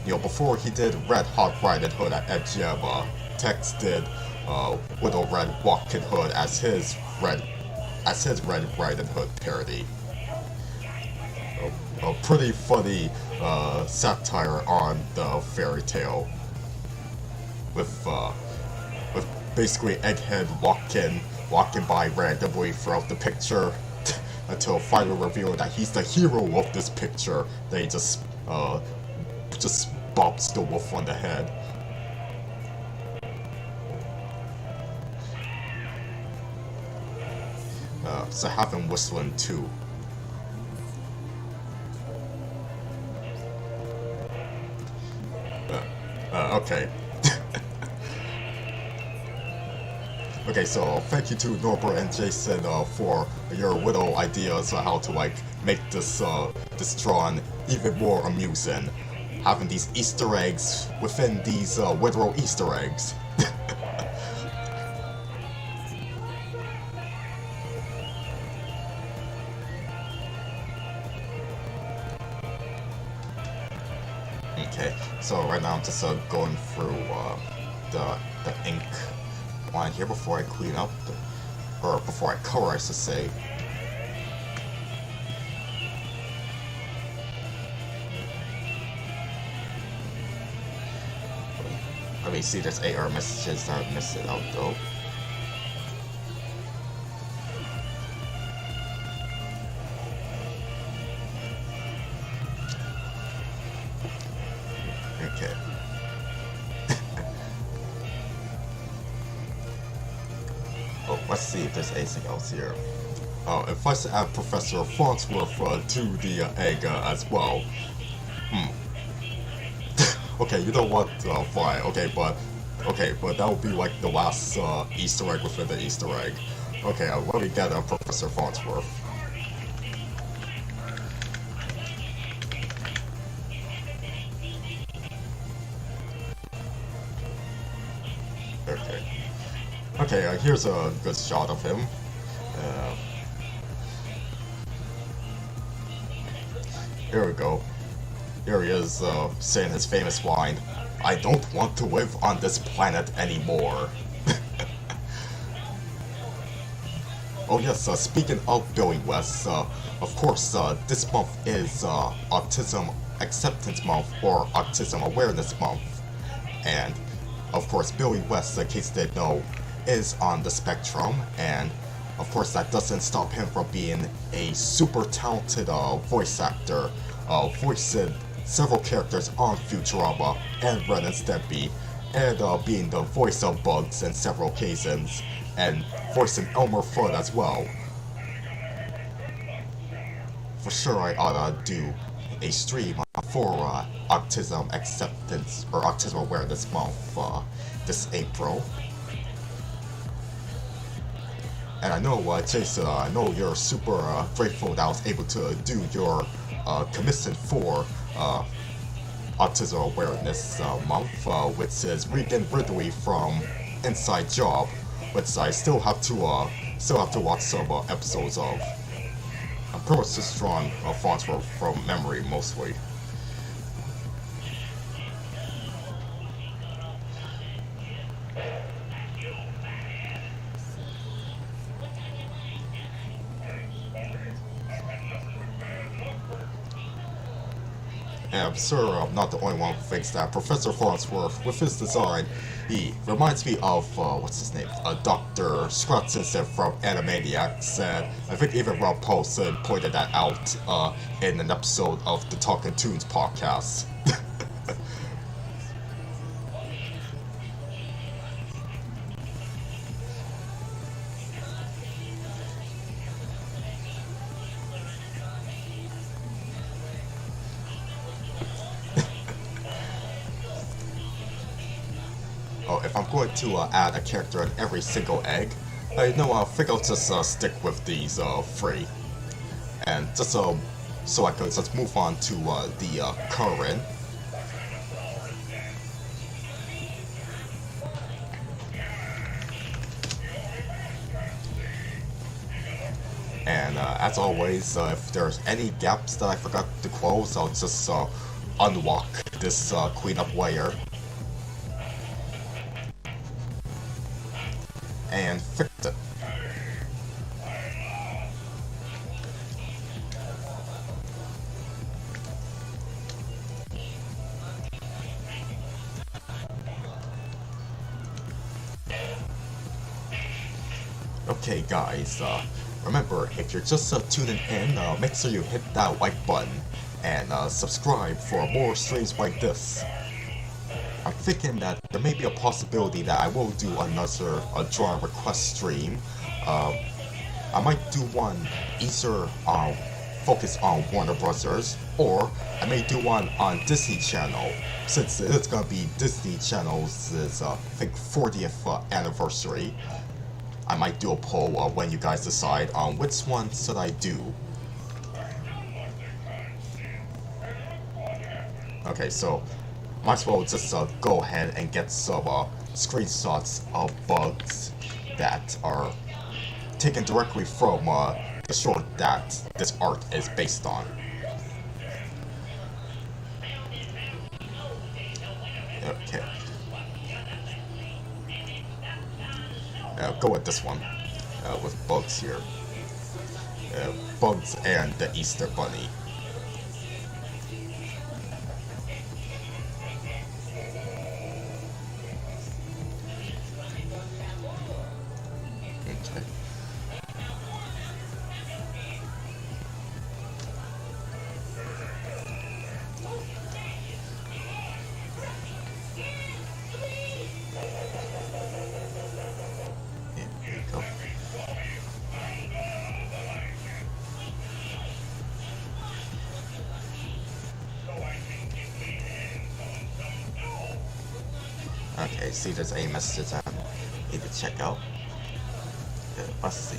you know, before he did Red Hot Riding Hood at MGM, Tex did Little Red Walking Hood as his Red Riding Hood parody. A pretty funny satire on the fairy tale with basically Egghead walking by randomly throughout the picture until finally revealing that he's the hero of this picture. Then he just bops the wolf on the head. So have him whistling too. Okay. Okay, so thank you to Norbert and Jason for your little ideas on how to like make this this drawing even more amusing. Having these Easter eggs within these literal Easter eggs. Okay, so right now I'm just going through the ink line here before I clean up, or before I color, I should say. Let me see, there's AR messages that I missed it out though. Okay. Oh, let's see if there's anything else here. Oh, if I should add Professor Farnsworth to the egg as well. Okay, you know what? Fine. Okay, but that would be like the last Easter egg within the Easter egg. Okay, let me get Professor Farnsworth. Okay, here's a good shot of him. Here we go. Here he is saying his famous line, "I don't want to live on this planet anymore." Oh yes, speaking of Billy West, of course, this month is Autism Acceptance Month, or Autism Awareness Month. And, of course, Billy West, in case you didn't know, is on the spectrum, and of course, that doesn't stop him from being a super talented voice actor, voicing several characters on Futurama and Ren and Stimpy, and being the voice of Bugs in several occasions, and voicing Elmer Fudd as well. For sure, I oughta do a stream for Autism Acceptance or Autism Awareness Month this April. And I know, Jason, I know you're super grateful that I was able to do your commission for Autism Awareness Month, which is Regan Ridley from Inside Job, which I still have to watch some episodes of. I'm pretty much just drawing fonts from memory mostly. And I'm sure I'm not the only one who thinks that Professor Farnsworth, with his design, he reminds me of, what's his name? Dr. Scratchinson from Animaniacs, and I think even Rob Paulson pointed that out in an episode of the Talking Toons podcast. If I'm going to add a character in every single egg, I think I'll just stick with these three. And just so I could just move on to the current. And as always, if there's any gaps that I forgot to close, I'll just unlock this cleanup layer. And fix it. Okay guys, remember, if you're just tuning in, make sure you hit that like button and subscribe for more streams like this. I'm thinking that there may be a possibility that I will do another draw request stream. I might do one either focused on Warner Brothers, or I may do one on Disney Channel, since it's gonna be Disney Channel's I think 40th anniversary. I might do a poll when you guys decide on which one should I do. Okay, so might as well just go ahead and get some screenshots of bugs that are taken directly from the short that this art is based on. Okay. Go with this one, with bugs here. Bugs and the Easter Bunny. Okay, see there's a message I need to check out. Let's see.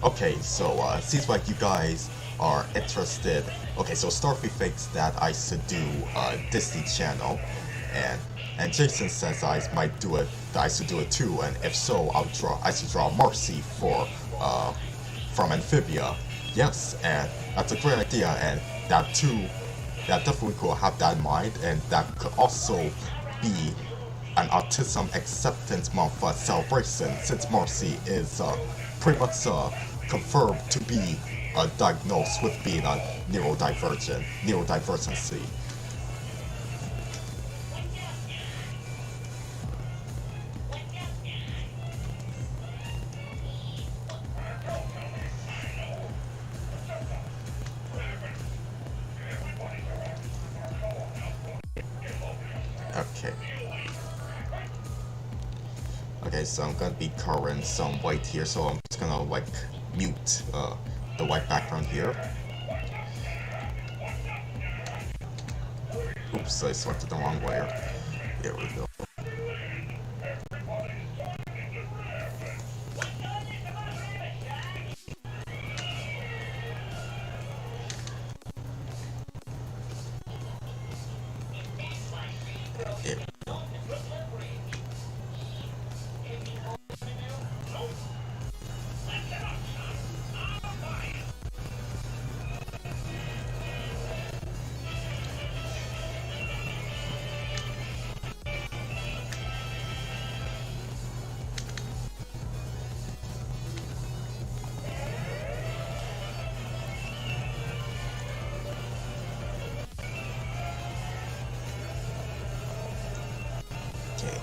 Okay, so it seems like you guys are interested. Okay, so Starfy thinks that I should do Disney Channel, and Jason says I might do it. That I should do it too, and if so, I should draw Marcy for from Amphibia. Yes, and that's a great idea, and that too. That definitely could have that in mind, and that could also be an Autism Acceptance Month celebration, since Marcy is pretty much confirmed to be diagnosed with being a neurodivergency. Okay, so I'm gonna be covering some white here, so I'm just gonna like mute the white background here. Oops, I selected the wrong layer. There we go. There we go.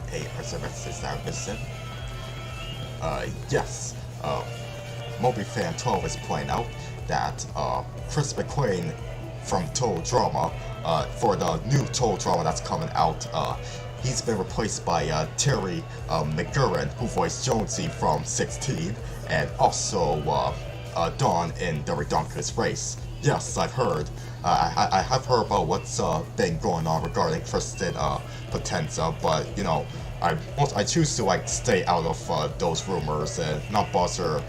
Okay, a resurrected that missing. Yes. Moby Fan 12 is pointing out that Chris McQueen from Total Drama, for the new Total Drama that's coming out, he's been replaced by Terry McGurran, who voiced Jonesy from 16, and also Dawn in The Redonkulous Race. Yes, I've heard. I have heard about what's been going on regarding Kristen Potenza, but you know, I choose to like stay out of those rumors and not gonna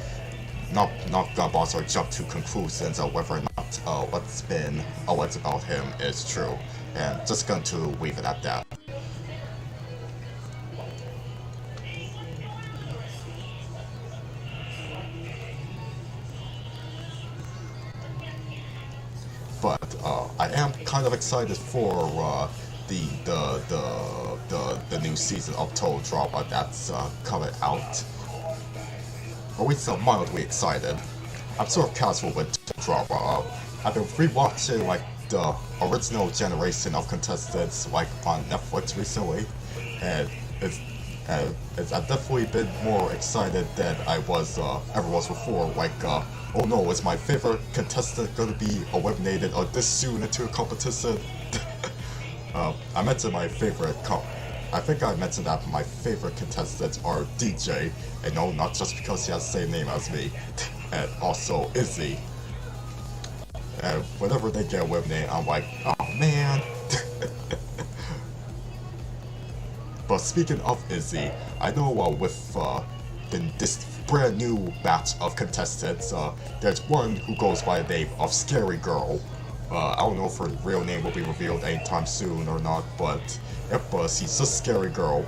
bother jump to conclusions of whether or not what's been alleged about him is true, and just going to leave it at that. But I am kind of excited for the new season of Total Drama that's coming out. Or at least mildly excited. I'm sort of casual with Total Drama. I've been rewatching like the original generation of contestants like on Netflix recently, and I've definitely been more excited than I was ever was before. Like, oh no, is my favorite contestant gonna be eliminated or this soon into a competition? I mentioned my favorite I think I mentioned that my favorite contestants are DJ, and no, not just because he has the same name as me, and also Izzy. And whenever they get eliminated, I'm like, oh man. But speaking of Izzy, I know with this brand new batch of contestants, there's one who goes by the name of Scary Girl. I don't know if her real name will be revealed anytime soon or not, but yep, she's a Scary Girl.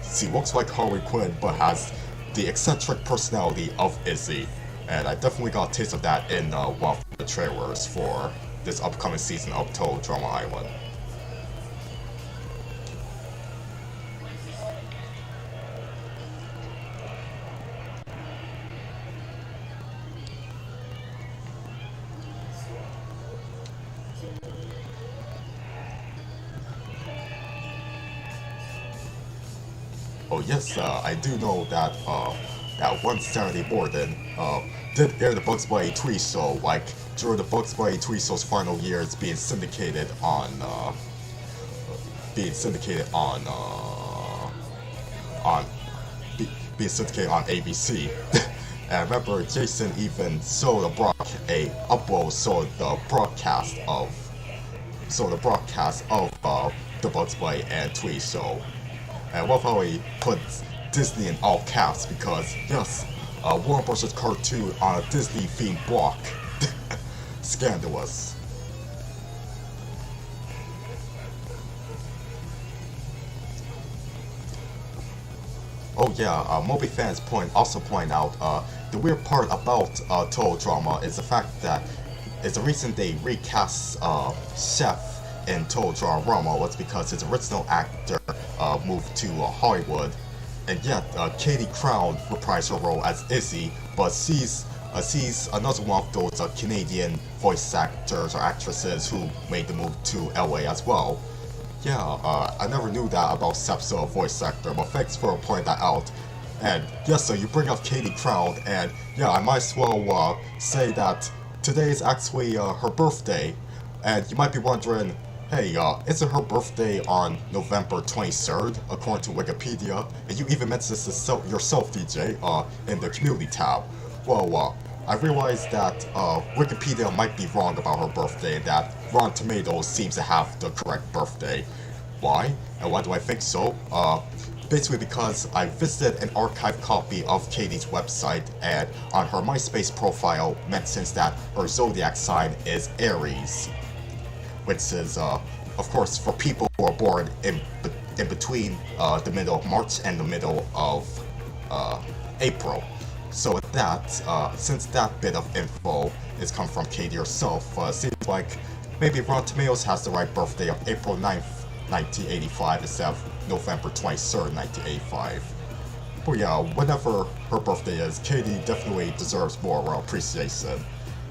She looks like Harley Quinn, but has the eccentric personality of Izzy. And I definitely got a taste of that in one of the trailers for this upcoming season of Total Drama Island. Oh yes, I do know that that one Saturday morning did air the Bugs Bunny TV show, like during the Bugs Bunny TV show's final years, being syndicated on ABC. And I remember Jason even showed the broadcast of the Bugs Bunny and TV show. And love how he puts Disney in all caps because, yes, Warner Bros. Cartoon on a Disney-themed block. Scandalous. Oh yeah, Moby fans also point out the weird part about Total Drama is the fact that it's the reason they recast Chef in Total Drama was because his original actor moved to Hollywood, and yet Katie Crown reprised her role as Izzy, but she's another one of those Canadian voice actors or actresses who made the move to LA as well. Yeah, I never knew that about Sep's voice actor, but thanks for pointing that out. And yes, so you bring up Katie Crown, and yeah, I might as well say that today is actually her birthday, and you might be wondering, Hey, isn't her birthday on November 23rd, according to Wikipedia? And you even mentioned this yourself, DJ, in the community tab. Well, I realized that Wikipedia might be wrong about her birthday, and that Rotten Tomatoes seems to have the correct birthday. Why? And why do I think so? Basically because I visited an archived copy of Katie's website, and on her MySpace profile mentions that her zodiac sign is Aries, which is, of course, for people who are born in between the middle of March and the middle of April. So with that, since that bit of info is come from Katie herself, seems like maybe Rotten Tomatoes has the right birthday of April 9th, 1985 instead of November 23rd, 1985. But yeah, whenever her birthday is, Katie definitely deserves more appreciation.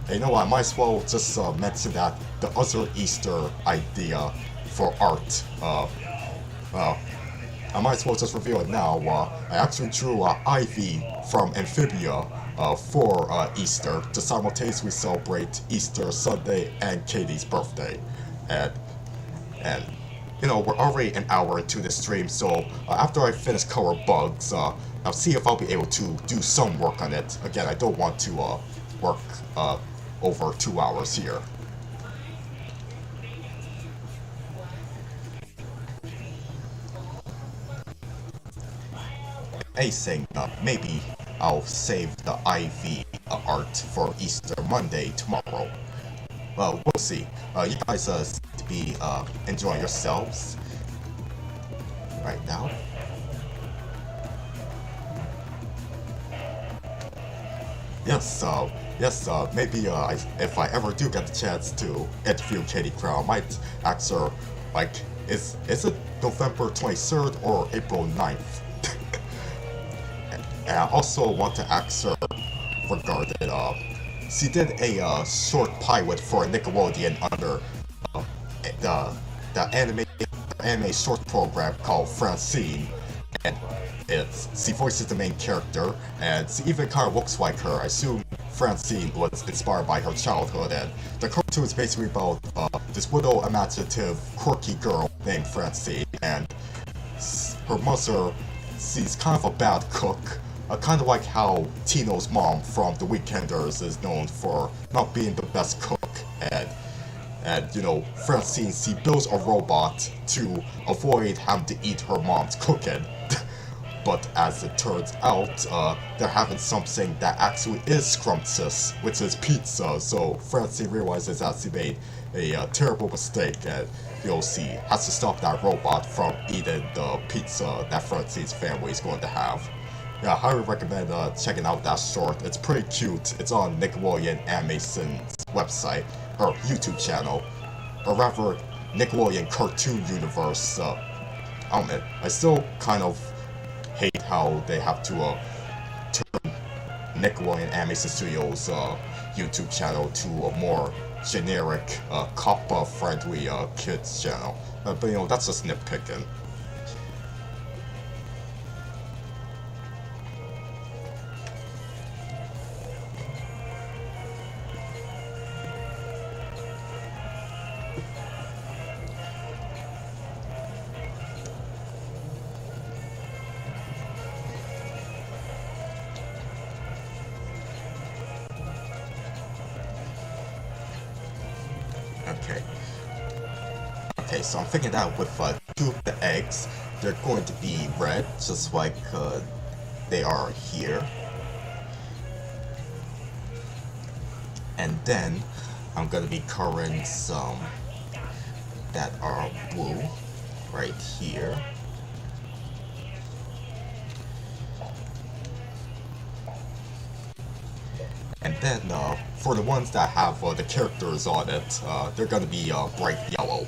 And you know what, I might as well just mention that the other Easter idea for art, I might as well just reveal it now. I actually drew Ivy from Amphibia for Easter to simultaneously celebrate Easter Sunday and Katie's birthday. And you know, we're already an hour into the stream, so after I finish Color Bugs, I'll see if I'll be able to do some work on it. Again, I don't want to work over 2 hours here. Saying maybe I'll save the Ivy art for Easter Monday tomorrow. Well, we'll see. You guys seem to be enjoying yourselves right now. Yes, maybe if I ever do get the chance to interview Katie Crow, I might ask her, like, is it November 23rd or April 9th? And I also want to ask her regarding, she did a short pilot for Nickelodeon under the anime short program called Francine, and she voices the main character, and she even kind of looks like her. I assume Francine was inspired by her childhood, and the cartoon is basically about this little imaginative, quirky girl named Francine, and her mother, she's kind of a bad cook. Kind of like how Tino's mom from The Weekenders is known for not being the best cook, and you know, Francine, she builds a robot to avoid having to eat her mom's cooking. But as it turns out, they're having something that actually is scrumptious, which is pizza. So Francine realizes that she made a terrible mistake, and you know, she has to stop that robot from eating the pizza that Francine's family is going to have. Yeah, I highly recommend checking out that short. It's pretty cute. It's on Nickelodeon Animation's website, or YouTube channel, or rather, Nickelodeon Cartoon Universe. I still kind of hate how they have to turn Nickelodeon Animation Studios' YouTube channel to a more generic, COPPA-friendly kids channel. But you know, that's just nitpicking. Okay, so I'm thinking that with two of the eggs, they're going to be red, just like they are here. And then I'm going to be coloring some that are blue right here. And then for the ones that have the characters on it, they're going to be bright yellow.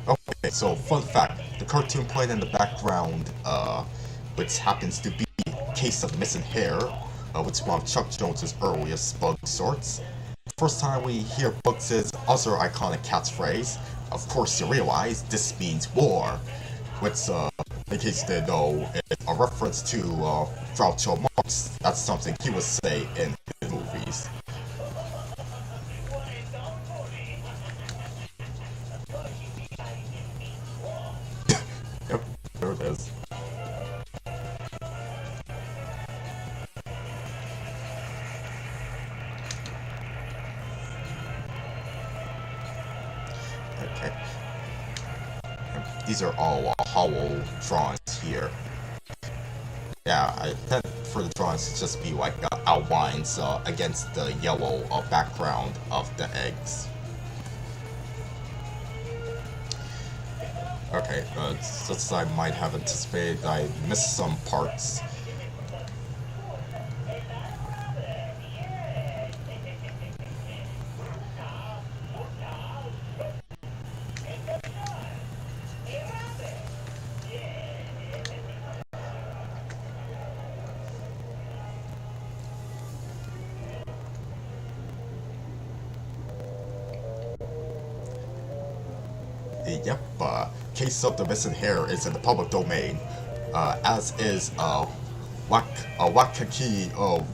Okay, so fun fact, the cartoon playing in the background which happens to be Case of Missing Hair, which is one of Chuck Jones's earliest Bug shorts. First time we hear Bugs' other iconic catchphrase, of course you realize this means war, which, in case you didn't know, is a reference to Groucho Marx. That's something he would say in his movies. Yep, there it is. Okay. These are all hollow drawings here. Yeah, I tend for the drawings to just be like outlines against the yellow background of the eggs. Okay, just as I might have anticipated, I missed some parts. Yep, Case of the Missing Hair is in the public domain, as is Wackaki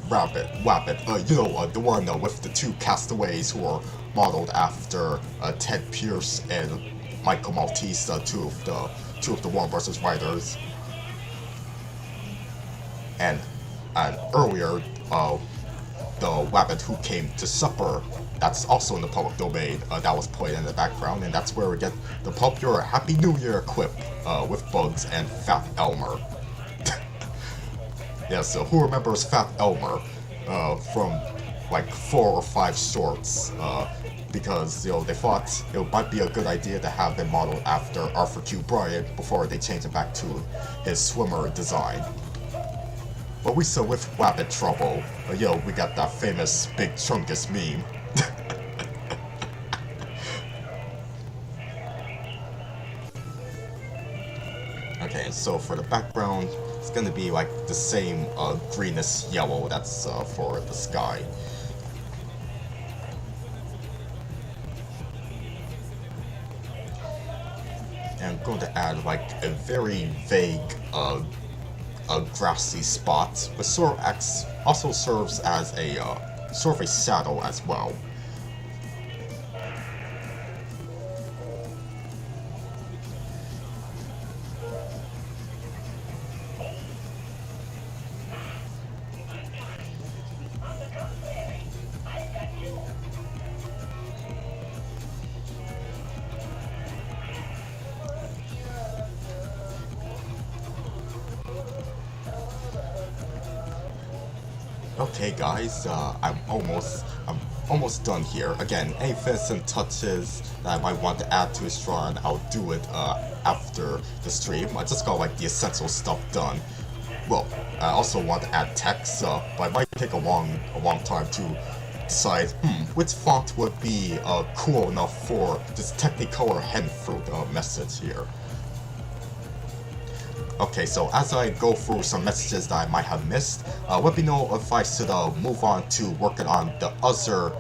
Wabbit, you know, the one with the two castaways who are modeled after Ted Pierce and Michael Maltese, two of the Warner Bros. Writers. And earlier, the Wabbit Who Came to Supper, that's also in the public domain, that was played in the background, and that's where we get the popular Happy New Year quip with Bugs and Fat Elmer. Yeah, so who remembers Fat Elmer from like 4 or 5 shorts? Because, you know, they thought it might be a good idea to have them modeled after Arthur Q. Bryant before they changed it back to his swimmer design. But we saw with Wabbit trouble, yo, we got that famous Big Chungus meme. Okay, so for the background, it's gonna be like the same greenish yellow that's for the sky. And I'm going to add like a very vague grassy spot, but sort of also serves as a sort of a shadow as well. Okay guys, I'm almost done here. Again, any finishing touches that I might want to add to his drawing, I'll do it after the stream. I just got like the essential stuff done. Well, I also want to add text, but it might take a long time to decide which font would be cool enough for this Technicolor hen fruit message here. Okay, so as I go through some messages that I might have missed, let me know if I should move on to working on the other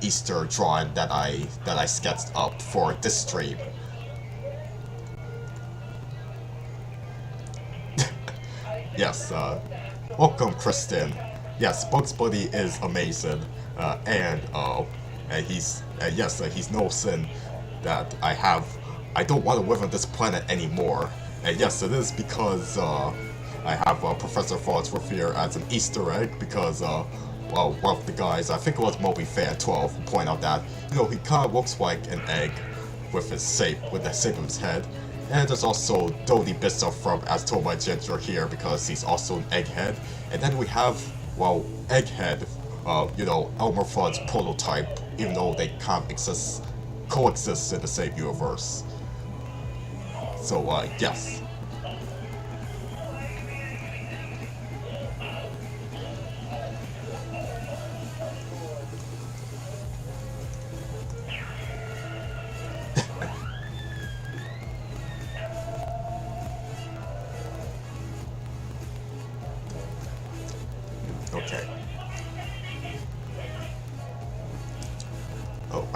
Easter drawing that I sketched up for this stream. Yes, welcome Kristen. Yes, Bugs Bunny is amazing, and he's noticing that I don't want to live on this planet anymore. And yes, it is because I have Professor Farnsworth here as an Easter egg because well, one of the guys, I think it was Moby Fan 12, who pointed out that, you know, he kind of looks like an egg with the shape of his head. And there's also Dodie Bissell from As Told by Ginger here because he's also an egghead. And then we have, well, Egghead, you know, Elmer Fudd's prototype, even though they can't coexist in the same universe. So, yes.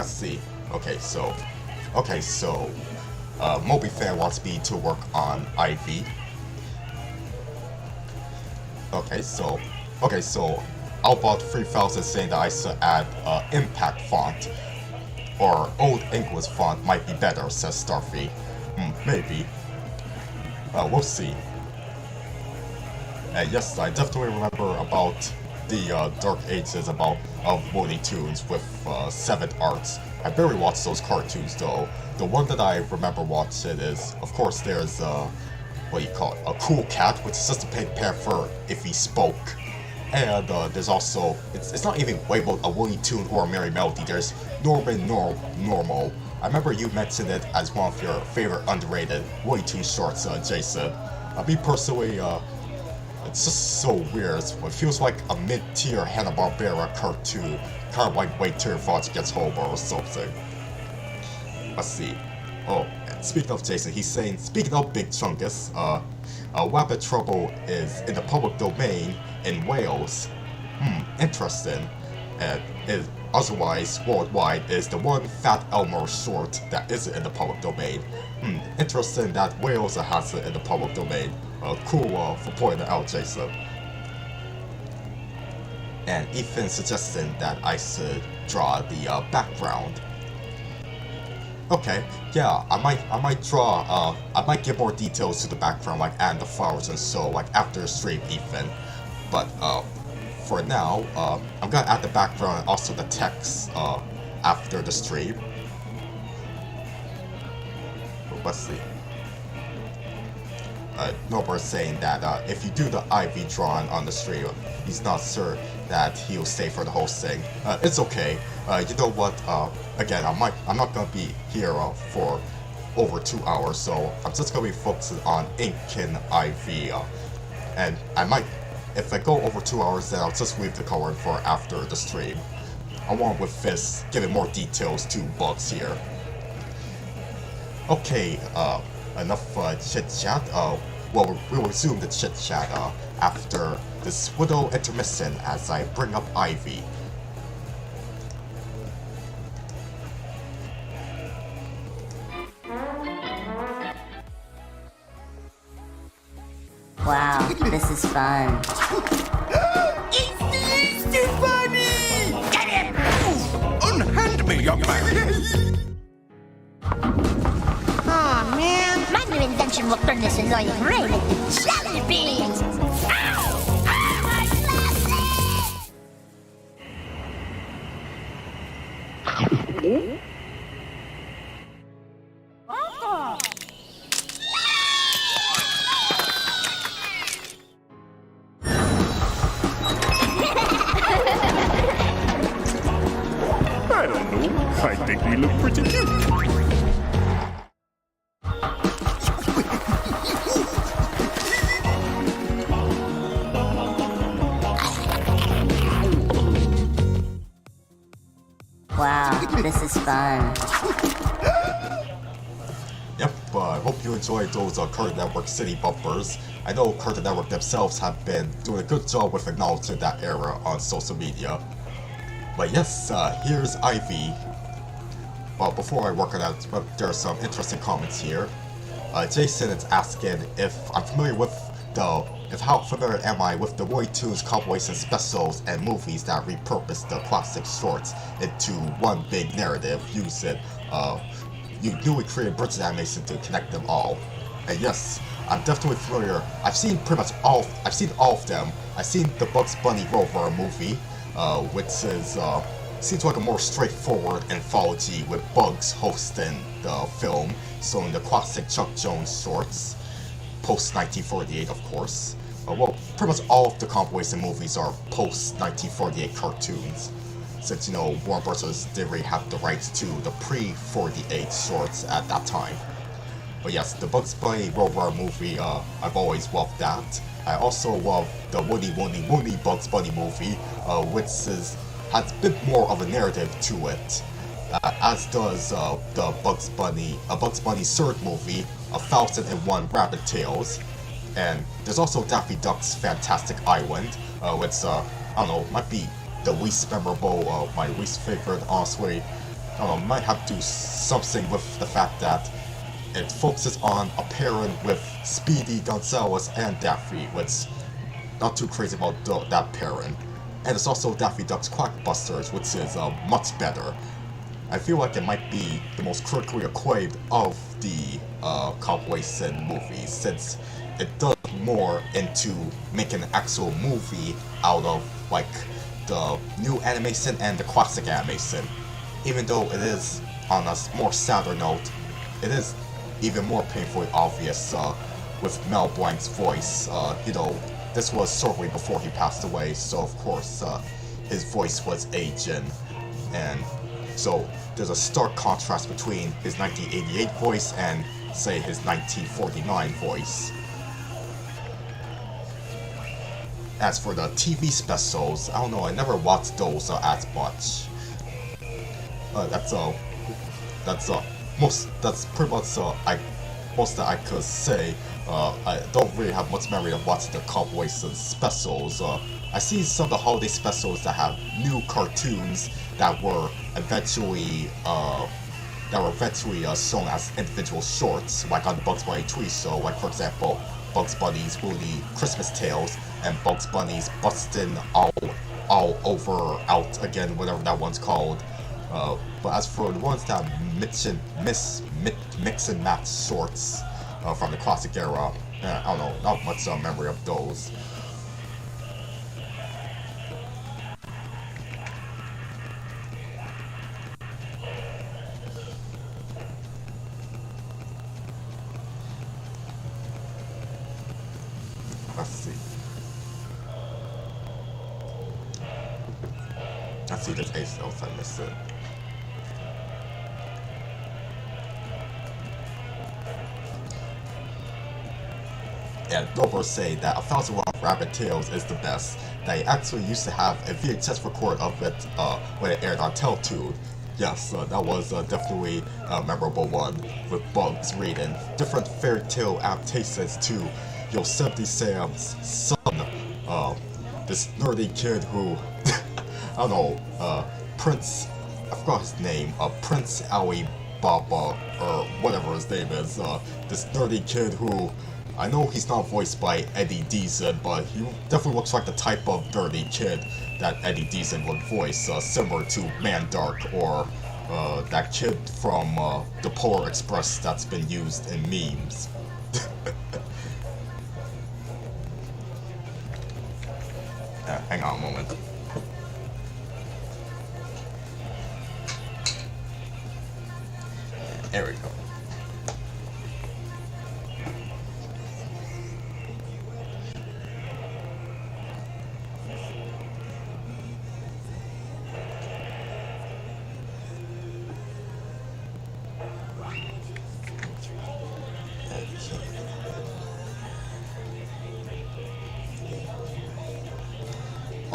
let's see. Okay, so Moby Fan wants me to work on Ivy. Okay, so Outbot 3000 saying that I should add impact font or Old English font might be better, says Starfy. Maybe. We'll see. And yes, I definitely remember about the Dark Ages of Looney Tunes with 7 arts. I barely watched those cartoons though. The one that I remember watching is, of course, there's what do you call it? A Cool Cat, which is just a pink panther if he spoke. And there's also, it's not even labeled a Looney Tune or a Merry Melody. There's Normal. I remember you mentioned it as one of your favorite underrated Looney Tune shorts, Jason. Me personally, it's just so weird. It feels like a mid-tier Hanna-Barbera cartoon, kind of like Wait Till Your Father Gets Home or something. Let's see. Oh, and speaking of Jason, he's saying, speaking of Big Chungus, Wabbit Trouble is in the public domain in Wales. Interesting. And is otherwise worldwide is the one Fat Elmer short that isn't in the public domain. Interesting that Wales has it in the public domain. Cool for pointing it out, Jason. And Ethan suggesting that I should draw the background. Okay, yeah, I might draw, I might give more details to the background, like add the flowers and so, like after the stream, Ethan. But, for now, I'm gonna add the background and also the text, after the stream. But let's see. Norbert saying that, if you do the IV drawing on the stream, he's not sure that he'll stay for the whole thing. It's okay. You know what? Again, I'm not gonna be here for over 2 hours, so I'm just gonna be focusing on inking IV. And I might, if I go over 2 hours, then I'll just leave the coloring for after the stream. I want with this giving more details to Bugs here. Okay, enough chit chat. Well, we'll resume the chit chat after this little intermission as I bring up Ivy. Wow, this is fun. It's the Easter Bunny! Get him! Unhand me, young man! Aw, man. My new invention will turn this annoying rain into jelly beans! Ow! Ah, my glasses! I don't know. I think we look pretty cute. Wow, this is fun. Yep, I hope you enjoyed those Cartoon Network City bumpers. I know Cartoon Network themselves have been doing a good job with acknowledging that era on social media. But yes, here's Ivy. But before I work on that, there are some interesting comments here. Jason is asking if I'm familiar with how familiar am I with the Looney Tunes compilation specials and movies that repurpose the classic shorts into one big narrative using newly created bridge animation to connect them all. And yes, I'm definitely familiar. I've seen pretty much all. I've seen all of them. I've seen the Bugs Bunny Rover movie, which is seems like a more straightforward anthology with Bugs hosting the film, showing the classic Chuck Jones shorts, post 1948, of course. Well, pretty much all of the compilation movies are post 1948 cartoons, since Warner Bros. Didn't really have the rights to the pre-48 shorts at that time. But yes, the Bugs Bunny Rover movie, I've always loved that. I also love the Woody Bugs Bunny movie, which has a bit more of a narrative to it, as does the Bugs Bunny's third movie, 1001 Rabbit Tales. And there's also Daffy Duck's Fantastic Island, which, I don't know, might be the least memorable, my least favorite, honestly. I don't know, might have to do something with the fact that it focuses on a pairing with Speedy Gonzalez and Daffy, which not too crazy about that pairing. And it's also Daffy Duck's Quackbusters, which is much better. I feel like it might be the most critically acclaimed of the Cowboy Sin movies, since it does more into making an actual movie out of like the new animation and the classic animation. Even though it is on a more sadder note, it is even more painfully obvious with Mel Blanc's voice. You know, this was shortly before he passed away, so of course his voice was aging, and so there's a stark contrast between his 1988 voice and, say, his 1949 voice. As for the TV specials, I don't know, I never watched those as much. That's pretty much most that I could say. I don't really have much memory of watching the Cowboy Sin specials. I see some of the holiday specials that have new cartoons that were eventually shown as individual shorts, like on the Bugs Bunny TV show. Like for example, Bugs Bunny's Woody Christmas Tales and Bugs Bunny's Bustin' All Over Out Again, whatever that one's called. But as for the ones that mix and match shorts from the classic era, I don't know, not much memory of those. Let's see, there's 8 cells, I missed it. And Dober say that 1001 Rabbit Tales is the best, that he actually used to have a VHS record of it when it aired on Teletoon. Yes, that was definitely a memorable one, with Bugs reading different fairy tale adaptations to Yosemite Sam's son, this nerdy kid who, I don't know, Prince, I forgot his name, Prince Ali Baba, or whatever his name is, this nerdy kid who, I know he's not voiced by Eddie Deason, but he definitely looks like the type of nerdy kid that Eddie Deason would voice, similar to Mandark, or that kid from the Polar Express that's been used in memes. Hang on a moment. There we go.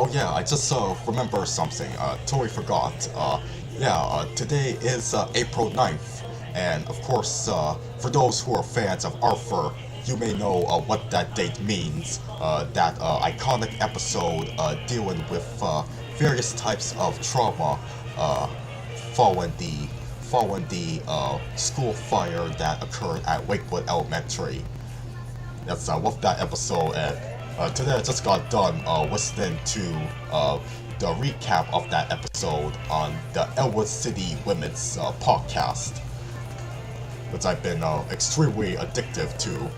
Oh yeah, I just remember something, totally forgot. Today is April 9th, and of course, for those who are fans of Arthur, you may know what that date means. That iconic episode dealing with various types of trauma following the school fire that occurred at Lakewood Elementary. That's with that episode, and today I just got done listening to the recap of that episode on the Elwood City Women's podcast, which I've been extremely addictive to.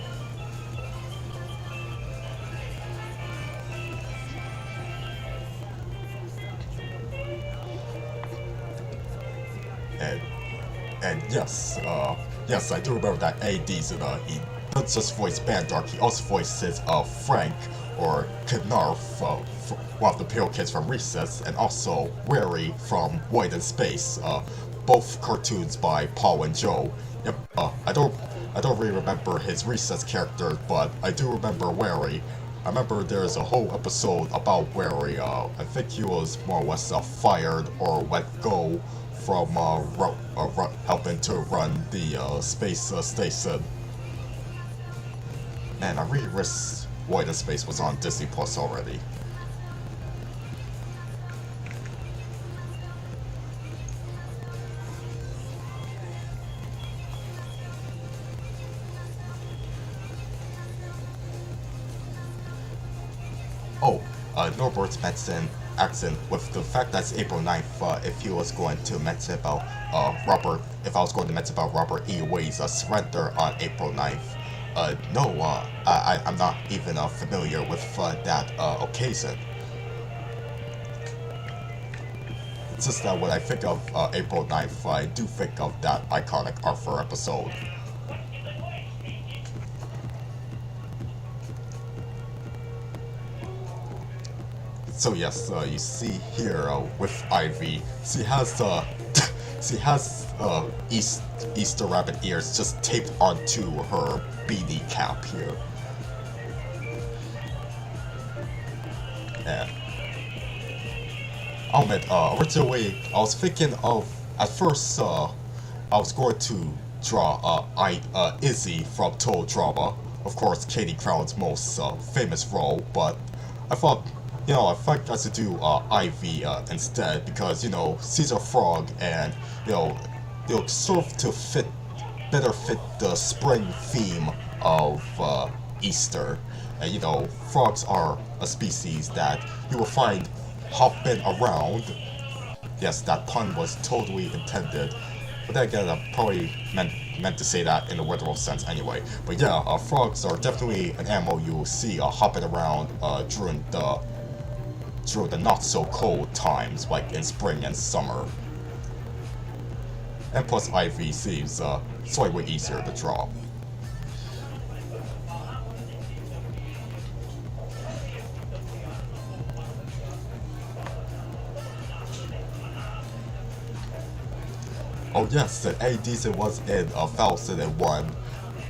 And yes, I do remember that Eddie Deason, he not just voiced Mandark, he also voices Frank, or Knarf, one of the Pale Kids from Recess, and also Wary from White in Space, both cartoons by Paul and Joe. Yep, I don't really remember his Recess character, but I do remember Wary. I remember there's a whole episode about Wary. I think he was more or less fired or let go from helping to run the space station. Man, I really wish White in Space was on Disney Plus already. Norbert's mention accent with the fact that it's April 9th, if he was going to mention about if I was going to mention about Robert E. Wade's surrender on April 9th. No, I'm not even familiar with that occasion. It's just that when I think of April 9th, I do think of that iconic Arthur episode. So yes, you see here with Ivy, she has Easter rabbit ears just taped onto her beanie cap here. And I'll admit, originally I was thinking of, at first I was going to draw Izzy from Total Drama, of course Katie Crown's most famous role, but I thought, I think I should do Ivy instead, because, Caesar Frog, and, they'll sort of to better fit the spring theme of Easter. And, frogs are a species that you will find hopping around. Yes, that pun was totally intended. But then again, I probably meant to say that in a literal sense anyway. But yeah, frogs are definitely an animal you will see hopping around during the not so cold times, like in spring and summer. And plus Ivy seems slightly easier to draw. Oh yes, the A. Decent was in 1001,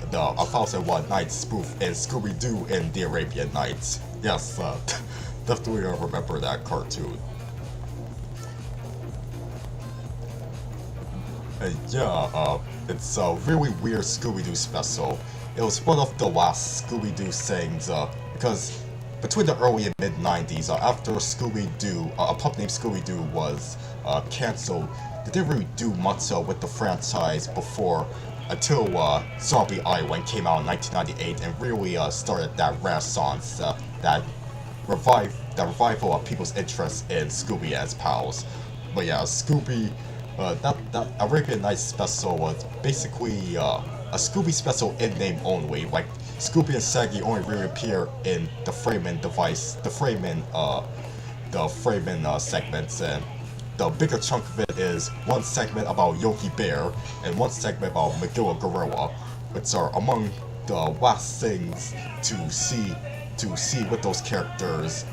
the 1001 Nights spoof in Scooby-Doo in the Arabian Nights. Yes, definitely remember that cartoon. And yeah, it's a really weird Scooby-Doo special. It was one of the last Scooby-Doo things, because between the early and mid-90s, after Scooby-Doo, a pup named Scooby-Doo was cancelled, they didn't really do much with the franchise until Zombie Island came out in 1998 and really started that renaissance, that revival of people's interest in Scooby as pals. But yeah, Scooby, that Arabian Nights special was basically a Scooby special in name only. Like, Scooby and Shaggy only really appear in the framing segments, and the bigger chunk of it is one segment about Yogi Bear and one segment about Megilla Gorilla, which are among the last things to see with those characters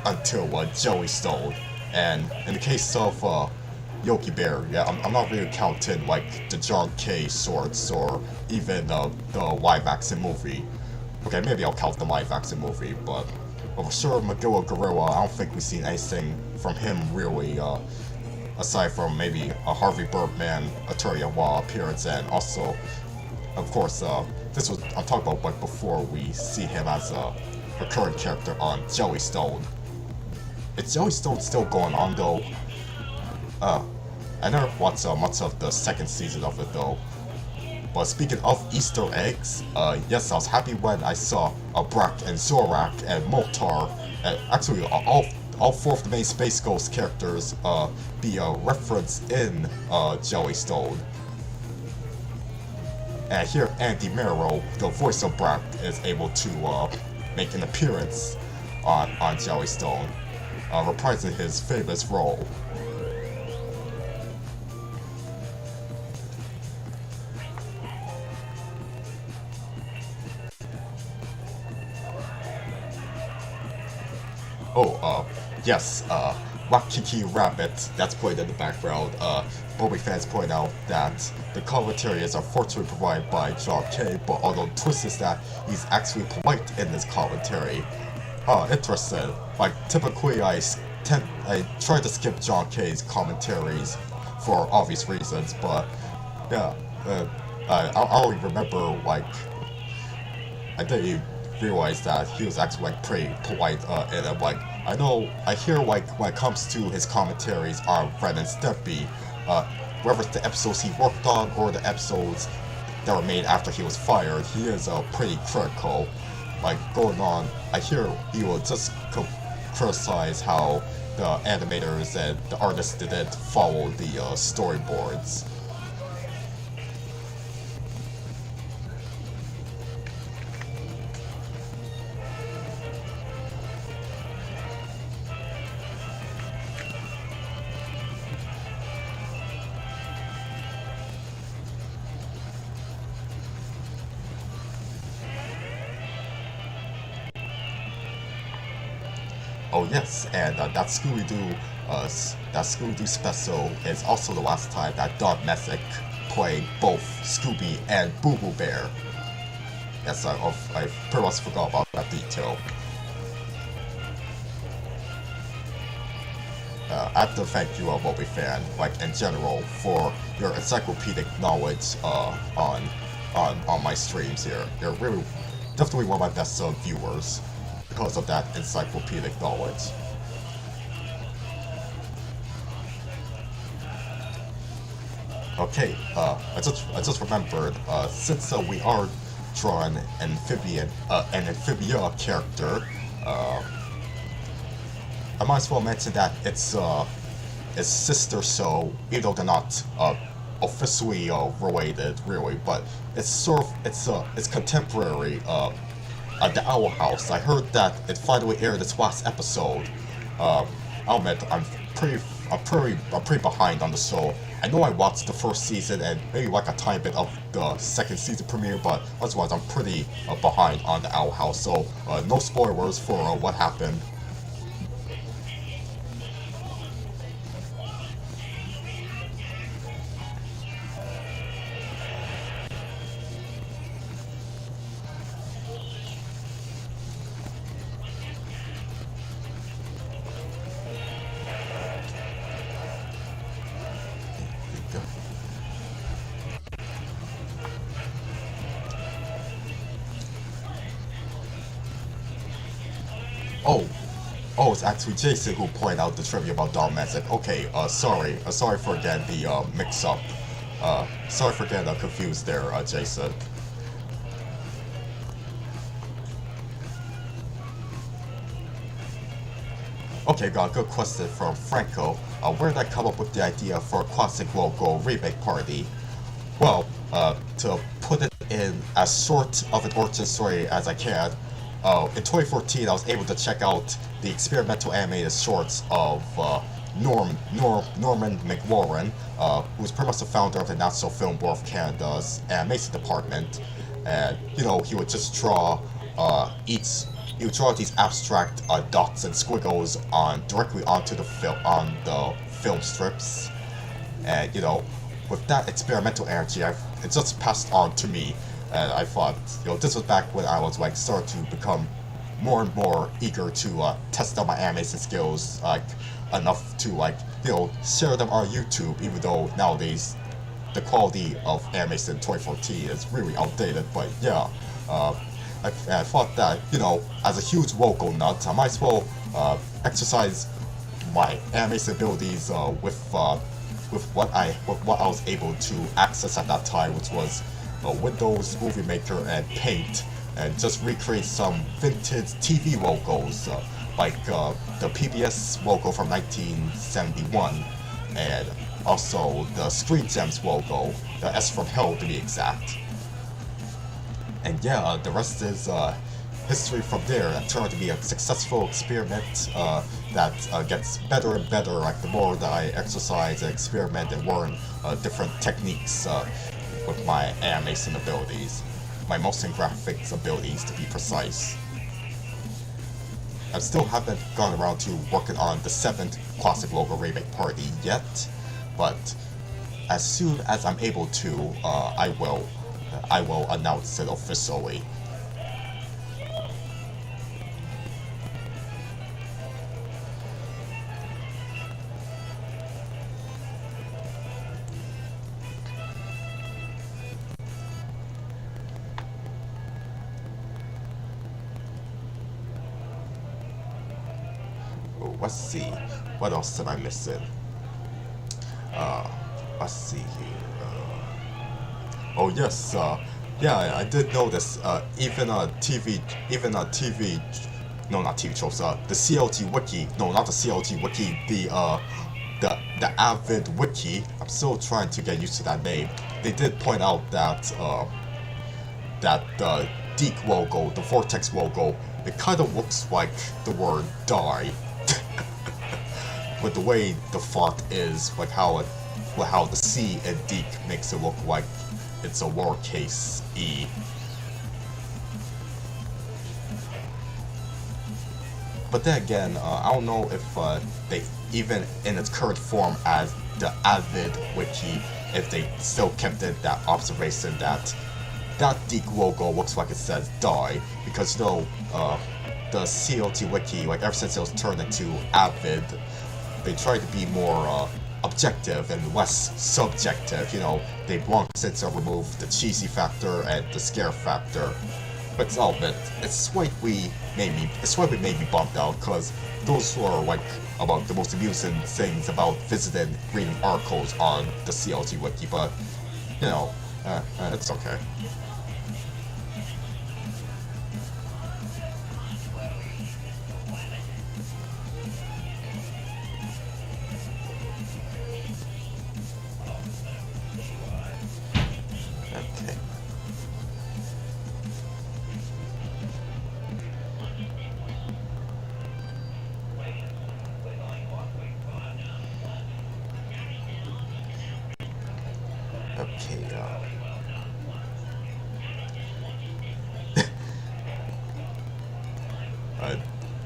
until Joey Stone. And in the case of Yogi Bear, yeah, I'm not really counting like the John K. shorts or even the live action movie. Okay, maybe I'll count the live action movie, but for sure Megilla Gorilla, I don't think we've seen anything from him really, aside from maybe a Harvey Birdman, Attorney Law appearance, and also, of course, this was I'm talking about, but before we see him as a recurring character on Joey Stone. Is Joey Stone still going on though? I never watched much of the second season of it though. But speaking of Easter eggs, yes, I was happy when I saw Brak and Zorak and Moltar, and actually all four of the main Space Ghost characters be referenced in Joey Stone. And here Andy Merrow, the voice of Brak, is able to make an appearance on Joey Stone, reprising his famous role. Oh, yes, Wakiki Rabbit, that's played in the background. Bobby fans point out that the commentary is unfortunately provided by John K, but although the twist is that he's actually polite in his commentary. Interesting. Like, typically I try to skip John K's commentaries for obvious reasons, but yeah, I only remember, like, I didn't realize that he was actually like pretty polite, and I'm like, I hear like when it comes to his commentaries on Ren and Stimpy, whether it's the episodes he worked on or the episodes that were made after he was fired, he is pretty critical. Like, going on, I hear he will just criticize how the animators and the artists didn't follow the storyboards. Oh yes, and that Scooby-Doo special is also the last time that Don Messick played both Scooby and Boo Boo Bear. Yes, I pretty much forgot about that detail. I have to thank you, Moby fan, like in general, for your encyclopedic knowledge on my streams here. You're really definitely one of my best viewers because of that encyclopedic knowledge. Okay, I just remembered, since we are drawing an amphibia character, I might as well mention that it's sister show, even though they're not officially related, really, but it's contemporary. The Owl House. I heard that it finally aired its last episode. I'll admit I'm pretty behind on the show. I know I watched the first season and maybe like a tiny bit of the second season premiere, but otherwise I'm pretty behind on the Owl House. So no spoilers for what happened. Oh, it's actually Jason who pointed out the trivia about Don Messick. Okay, sorry for getting the mix-up. Sorry for getting confused there, Jason. Okay, got a good question from Franco. Where did I come up with the idea for a classic logo remake party? Well, to put it in as short of an origin story as I can, in 2014, I was able to check out the experimental animated shorts of Norman McLaurin, who's pretty much the founder of the National Film Board of Canada's animation department. And he would just draw these abstract dots and squiggles directly onto the film strips. And with that experimental energy, it just passed on to me. And I thought, this was back when I was starting to become more and more eager to test out my animation skills, enough to share them on YouTube. Even though nowadays the quality of animation in 2014 is really outdated. But yeah, I thought that as a huge local nut, I might as well exercise my animation abilities with what I was able to access at that time, which was Windows Movie Maker and Paint, and just recreate some vintage TV logos, like the PBS logo from 1971, and also the Screen Gems logo, the S from Hell to be exact. And yeah, the rest is history from there. It turned out to be a successful experiment that gets better and better the more that I exercise and experiment and learn different techniques with my animation abilities, my motion graphics abilities to be precise. I still haven't gone around to working on the 7th classic logo remake party yet, but as soon as I'm able to, I will announce it officially. Let's see, what else am I missing? Let's see here. Oh yes, yeah, I did notice. Even TV no, not TV tropes, the CLT wiki, no, not the CLT wiki, the Avid wiki, I'm still trying to get used to that name. They did point out that, that the Deke logo, the Vortex logo, it kind of looks like the word die. With the way the font is, like how the C in Deke makes it look like it's a lowercase e. But then again, I don't know if they, even in its current form as the Avid wiki, if they still kept it that observation that that Deke logo looks like it says die, because you know, the CLT wiki, like ever since it was turned into Avid, they tried to be more objective and less subjective. You know, they've long since removed the cheesy factor and the scare factor. But I'll admit, it's slightly made me bummed out, because those were like about the most amusing things about visiting reading articles on the CLT wiki. But you know, it's okay.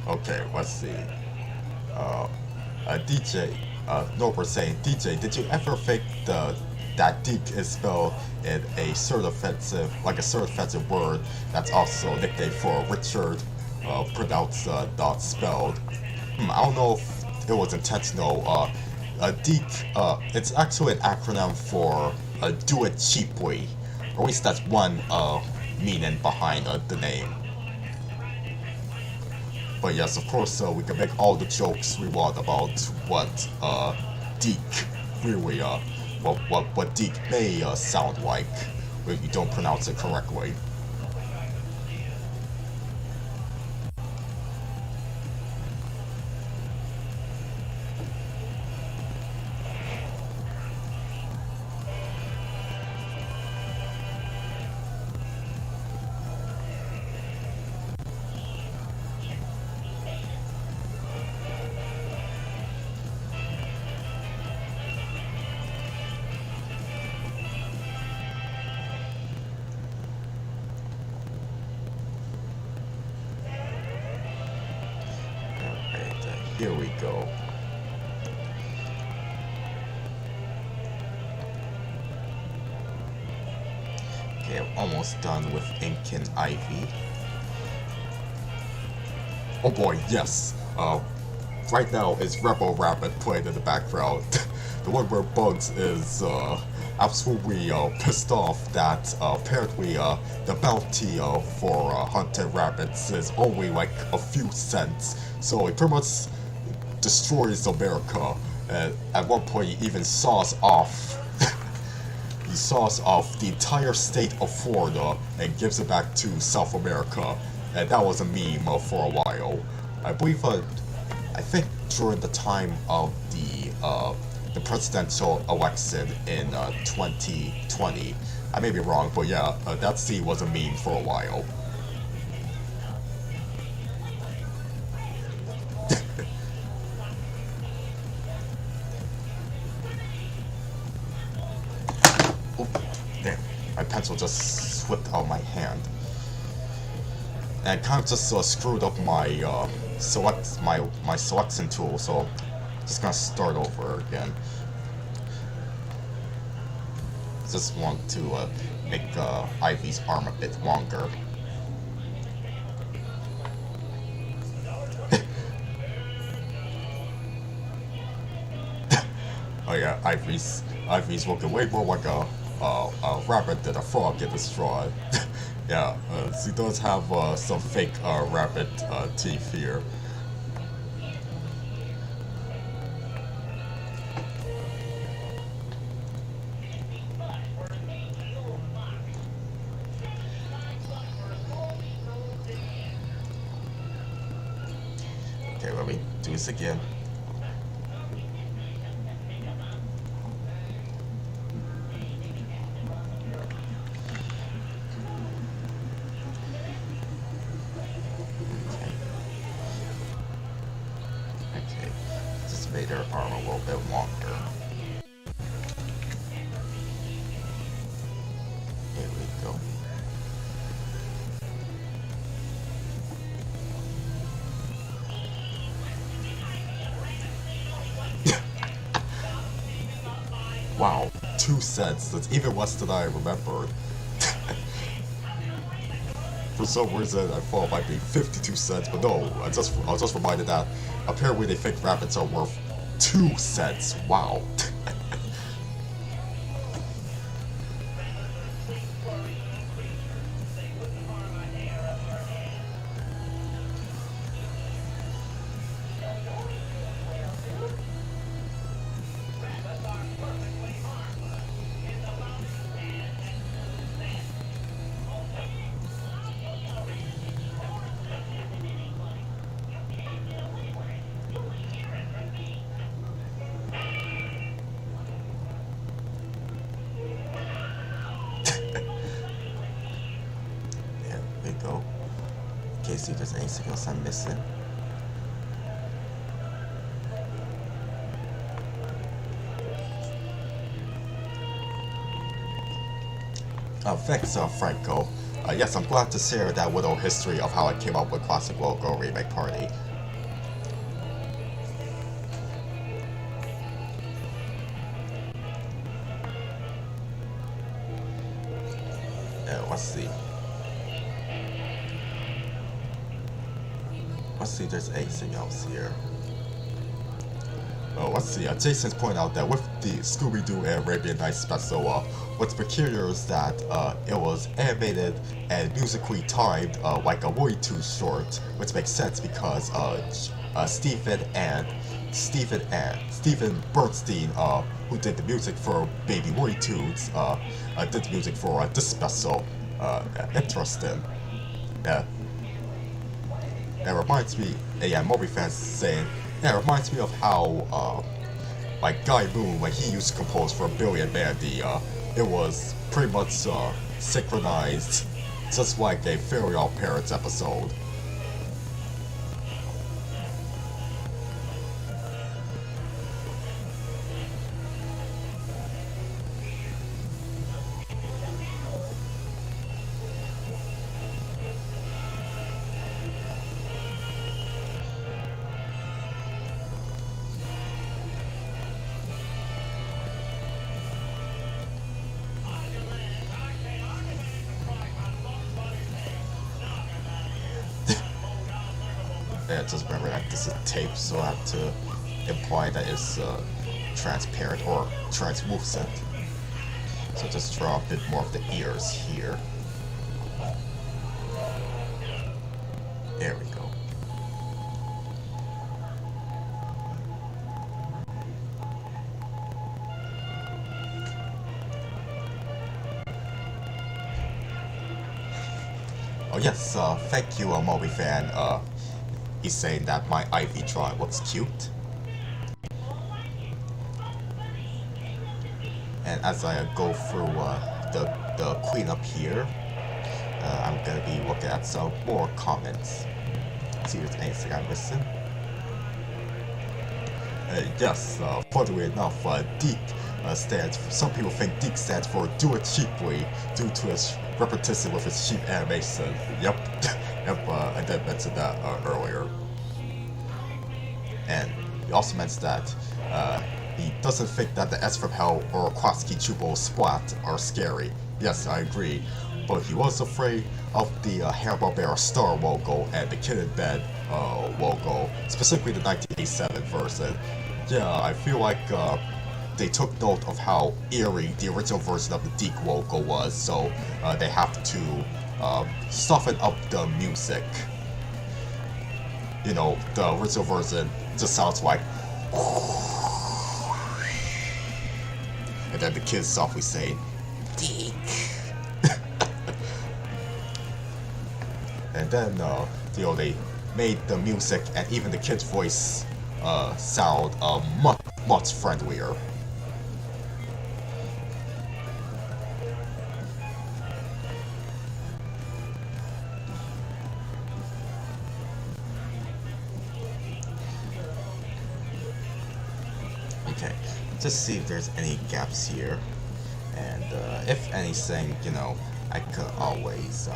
Okay, let's see. DJ, Norbert saying, DJ, did you ever think that Deke is spelled in a sort of offensive word that's also a nickname for Richard, pronounced not spelled? I don't know if it was intentional. Deke, it's actually an acronym for do it cheaply, or at least that's one meaning behind the name. But yes, of course, we can make all the jokes we want about what Deke really, what Deke may sound like if you don't pronounce it correctly. Here we go. Okay, I'm almost done with Ink and Ivy. Oh boy, yes. Right now is Rebel Rabbit playing in the background. The one where Bugs is absolutely pissed off that apparently the bounty for hunted rabbits is only like a few cents. So he pretty much destroys America, and at one point he even saws off he saws off the entire state of Florida and gives it back to South America, and that was a meme for a while. I believe I think during the time of the presidential election in 2020. I may be wrong, but yeah, that scene was a meme for a while. My pencil just slipped out of my hand, and it kind of just screwed up my my selection tool. So I'm just gonna start over again. Just want to make Ivy's arm a bit longer. Oh yeah, Ivy's looking way more like a rabbit than a frog in the straw. Yeah, she does have some fake rabbit teeth here. music in. Okay, just made their arm a little bit longer. Here we go. Wow, 2 sets. That's even less than I remembered. For some reason, I thought it might be 52 cents, but no. I was just reminded that apparently they think rabbits are worth 2 cents. Wow. Go. In case there's anything else I'm missing. Thanks, Franco. Yes, I'm glad to share that little history of how I came up with Classic Logo Remake Party. Let's see. Let's see if there's anything else here. Oh, let's see. Jason's pointed out that with the Scooby-Doo and Arabian Nights special, what's peculiar is that it was animated and musically timed like a Looney Tunes short, which makes sense because Stephen Bernstein, who did the music for Baby Looney Tunes, did the music for this special. Interesting. It reminds me, movie fans saying, it reminds me of how, like Guy Moon, when he used to compose for Billy and Mandy, it was pretty much synchronized, just like a Fairly Odd Parents episode. Yeah, just remember that this is tape, so I have to imply that it's transparent or translucent. So just draw a bit more of the ears here. There we go. Oh yes, thank you, Moby fan. He's saying that my Ivy drawing looks cute. And as I go through the cleanup here, I'm gonna be looking at some more comments. See if there's anything I'm missing. Yes, funnily enough, DEEK stands. Some people think DEEK stands for Do It Cheaply due to its repetition with its cheap animation. Yep, yep. I did mention that earlier. And he also mentioned that he doesn't think that the S from Hell or Quatsky Chubo Splat are scary. Yes, I agree. But he was afraid of the Hanna-Barbera Star logo and the Kid in Bed logo, specifically the 1987 version. Yeah, I feel like they took note of how eerie the original version of the DEEK logo was, so they have to soften up the music. You know, the original version just sounds like, and then the kids softly say, DEEK. And then, you know, they made the music and even the kid's voice sound much friendlier. Okay, just see if there's any gaps here, and if anything, you know, I could always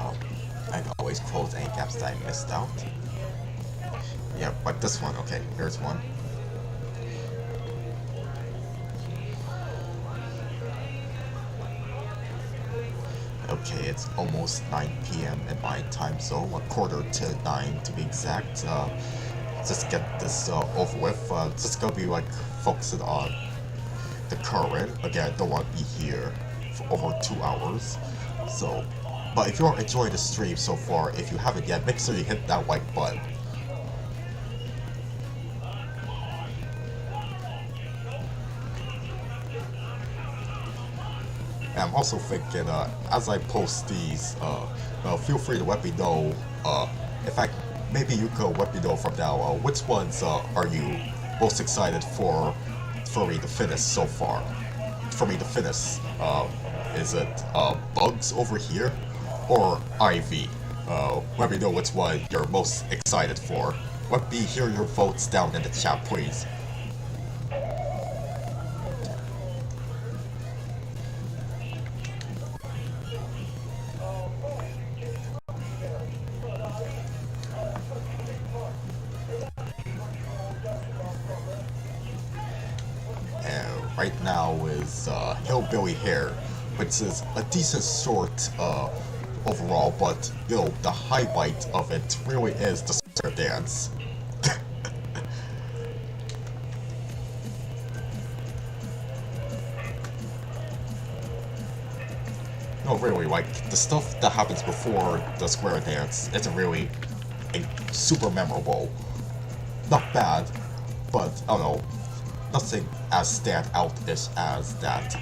close any gaps that I missed out. Yeah, like this one. Okay, here's one. Okay, it's almost 9 p.m. in my time zone, a quarter to 9 to be exact. Just get this over with. Just gonna be like focusing on the current. Again, I don't want to be here for over 2 hours. So, but if you're enjoying the stream so far, if you haven't yet, make sure you hit that like button. And I'm also thinking, as I post these, feel free to let me know, in fact, maybe you could let me know from now, which ones are you most excited for me to finish so far? For me to finish, is it Bugs over here, or Ivy? Let me know which one you're most excited for. Let me hear your votes down in the chat, please. Right now is Hillbilly Hair, which is a decent short overall, but you know, the highlight of it really is the square dance. No, really, like, the stuff that happens before the square dance isn't really super memorable. Not bad, but I don't know, nothing as stand out-ish as that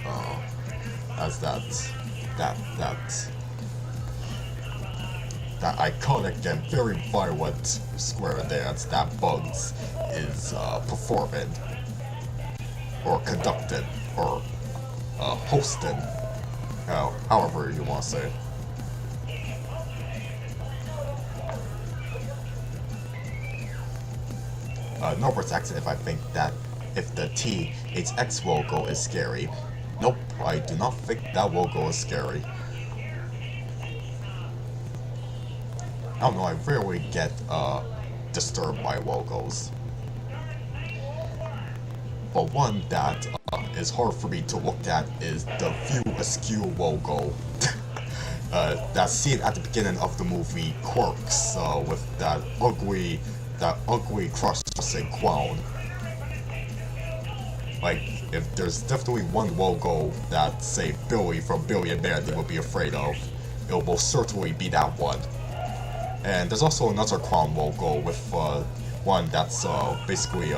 iconic and very violent square dance that Bugs is performing, or conducting, or hosting, however you want to say it. Norbert's asking if I think that if the THX logo is scary. Nope, I do not think that logo is scary. I don't know, I rarely get disturbed by logos. But one that is hard for me to look at is the View Askew logo. That scene at the beginning of the movie Quirks, with that ugly cross-dressing clown. Like, if there's definitely one logo that, say, Billy from Billy and Mandy would be afraid of, it'll most certainly be that one. And there's also another clown logo with one that's basically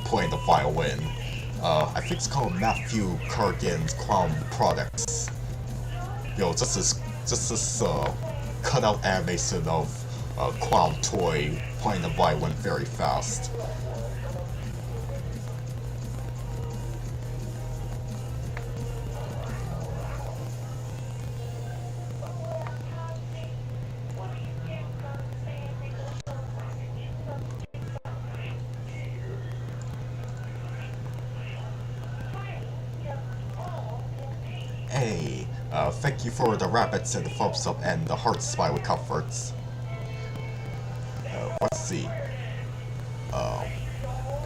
playing the violin. I think it's called Matthew Cargan's Clown Products. You know, just this cutout animation of a clown toy playing the violin very fast. Hey, thank you for the rabbits and the thumbs up and the heart smiley comforts. Let's see.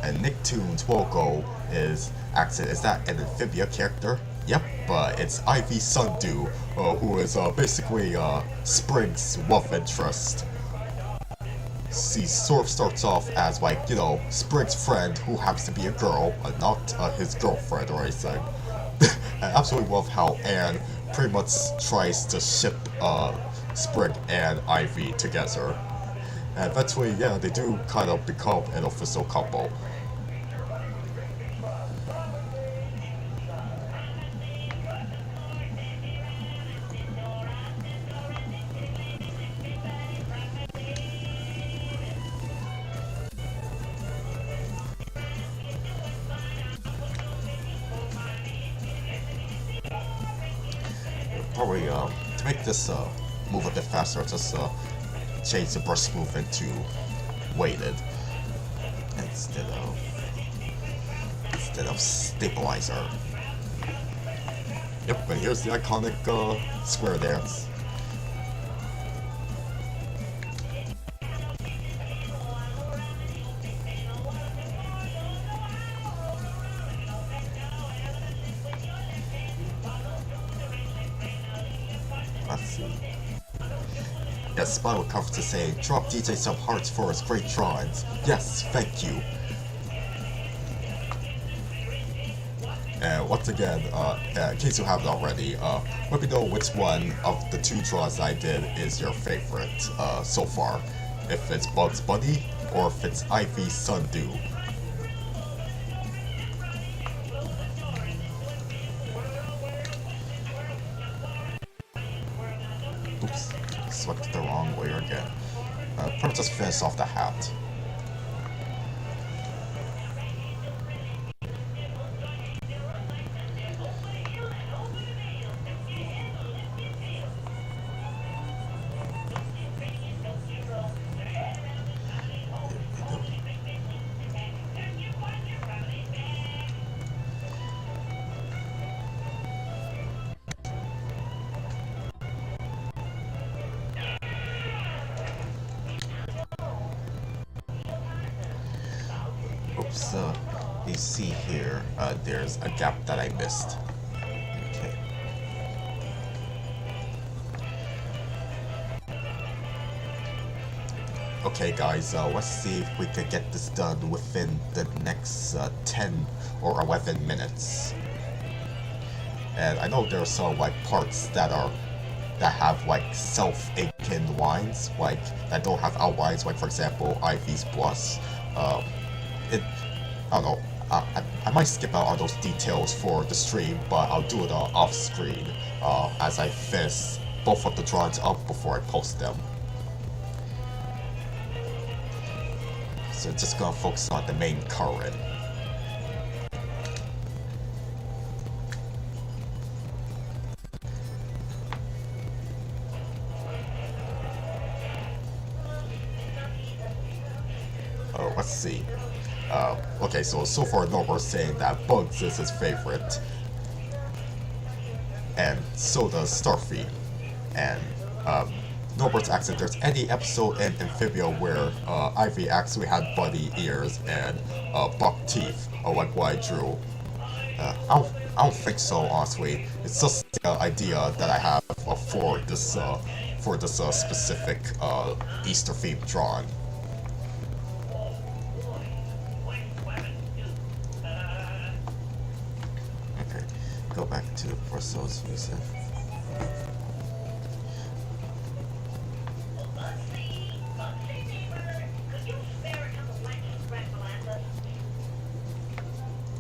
And Nicktoons logo is accent. Is that an Amphibia character? Yep, it's Ivy Sundew, who is basically Sprig's love interest. She sort of starts off as, like, you know, Sprig's friend who happens to be a girl, not his girlfriend or anything. I absolutely love how Anne pretty much tries to ship Sprig and Ivy together. And eventually, yeah, they do kind of become an official couple. probably to make this move a bit faster, just change the burst movement to weighted instead of stabilizer. Yep, and here's the iconic square dance. Let's see. Yes, Spy would cover to say, drop DJ some hearts for his great drawings. Yes, thank you. And once again, in case you haven't already, let me know which one of the two draws I did is your favorite so far. If it's Bugs Bunny, or if it's Ivy Sundew. Oops, selected the wrong way again. Probably just finish off the hat. Oops, you see here, there's a gap that I missed. Okay. Okay guys, let's see if we can get this done within the next 10 or 11 minutes. And I know there are some like parts that have like self-inking lines, like that don't have outlines, like for example Ivy's Plus. I don't know, I might skip out on those details for the stream, but I'll do it off screen as I finish both of the drawings up before I post them. So just gonna focus on the main current. Let's see. Okay, so far Norbert's saying that Bugs is his favorite. And so does Starfy. And Norbert's asks if there's any episode in Amphibia where Ivy actually had bunny ears and buck teeth, like what I drew. I don't think so, honestly. It's just the idea that I have for this specific Easter themed drawing. Go back to Brussels visa.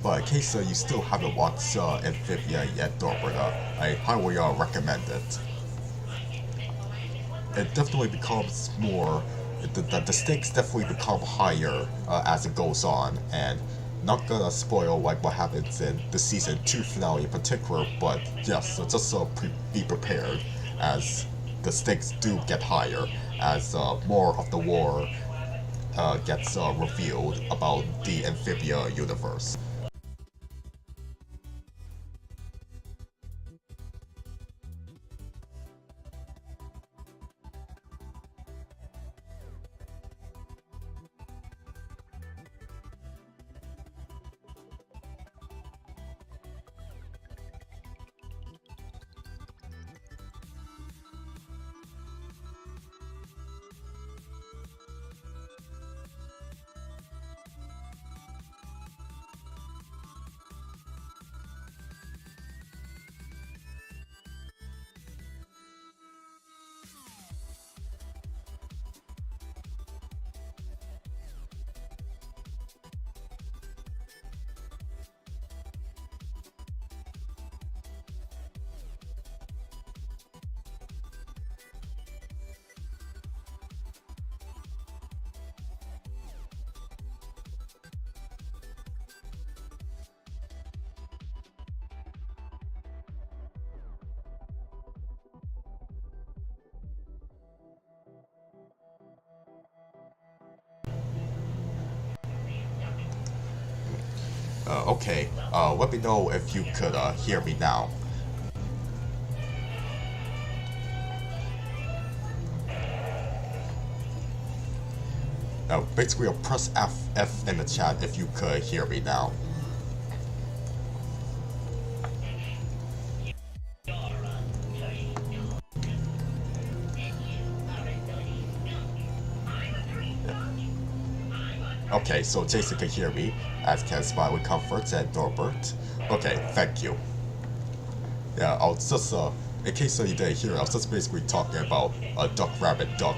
But in case you still haven't watched Amphibia yet, Norbert, I highly recommend it. It definitely becomes more, the stakes definitely become higher as it goes on, and not gonna spoil like what happens in the season 2 finale in particular, but yes, just be prepared as the stakes do get higher as more of the lore gets revealed about the Amphibia universe. Okay, let me know if you could hear me now. Basically, I'll press F in the chat if you could hear me now. Okay, so Jason can hear me, as can Smiley Comforts and Norbert. Okay, thank you. Yeah, I was just, in case you didn't hear, I was just basically talking about Duck Rabbit Duck,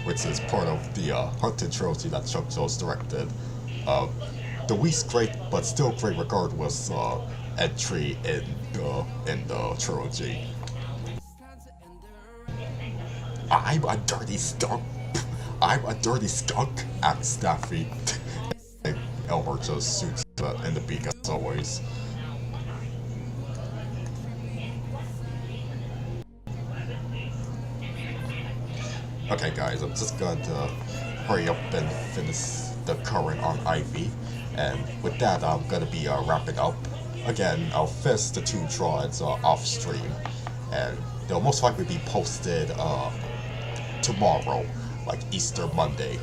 which is part of the Hunted trilogy that Chuck Jones directed. The least great, but still great regardless, entry in the trilogy. I'm a dirty skunk. I'm a dirty skunk at Staffy. And Elmer just shoots in the beak as always. Okay guys, I'm just going to hurry up and finish the current on Ivy. And with that, I'm going to be wrapping up. Again, I'll finish the 2 drawings off stream. And they'll most likely be posted tomorrow, like Easter Monday.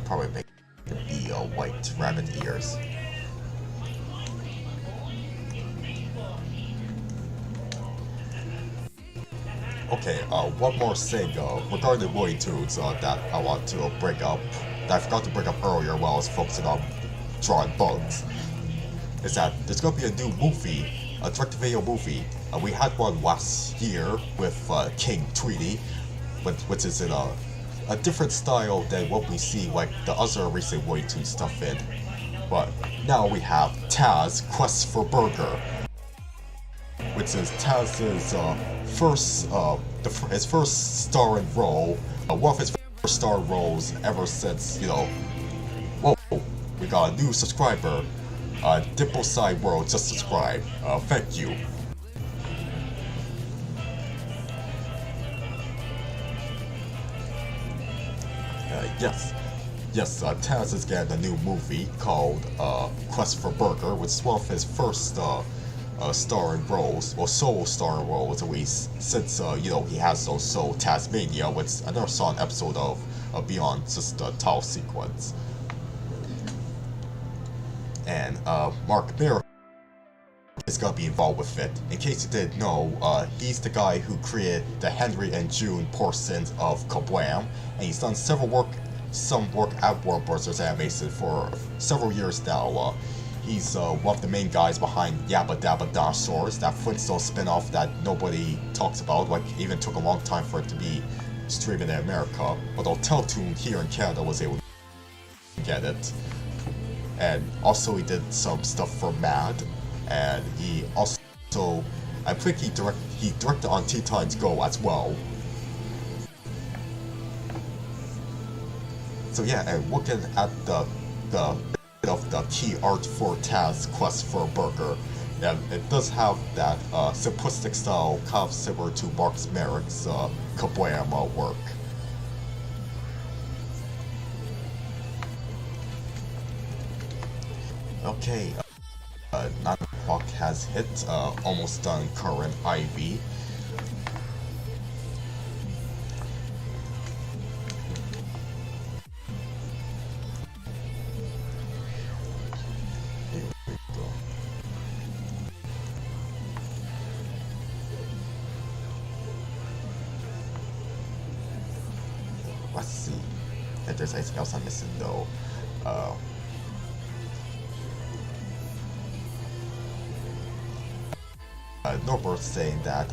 Probably make the white rabbit ears. Okay, one more thing regarding Looney Tunes that I want to bring up, that I forgot to bring up earlier while I was focusing on drawing bugs, is that there's going to be a new movie, a direct-to-video movie. We had one last year with King Tweety, which is in a different style than what we see like the other recent Looney Tunes stuff in. But now we have Taz Quest for Burger, which is Taz's his first starring role, one of his first starring roles ever since, whoa, we got a new subscriber, Dimple Side World just subscribed, thank you. Yes, Taz is getting a new movie called Quest for Burger, which is one of his first starring roles, or solo starring roles at least, since he has also Tasmania, which I never saw an episode of beyond just the title sequence. And Mark Mayer is gonna be involved with it. In case you didn't know, he's the guy who created the Henry and June portions of Kablam, and he's done some work at Warner Bros. Animation for several years now. He's one of the main guys behind Yabba Dabba Dinosaurs, that Flintstone spin-off that nobody talks about, like even took a long time for it to be streamed in America, although Teletoon here in Canada was able to get it. And also he did some stuff for Mad, and he also, I think he directed on Teen Titans Go as well. So yeah, and looking at the bit of the key art for Taz's Quest for a Burger, and it does have that simplistic style, kind of similar to Mark Merrick's Kablam work. Okay, 9 o'clock has hit, almost done current IV. Here we go. Let's see if there's anything else I'm missing though. Norbert's saying that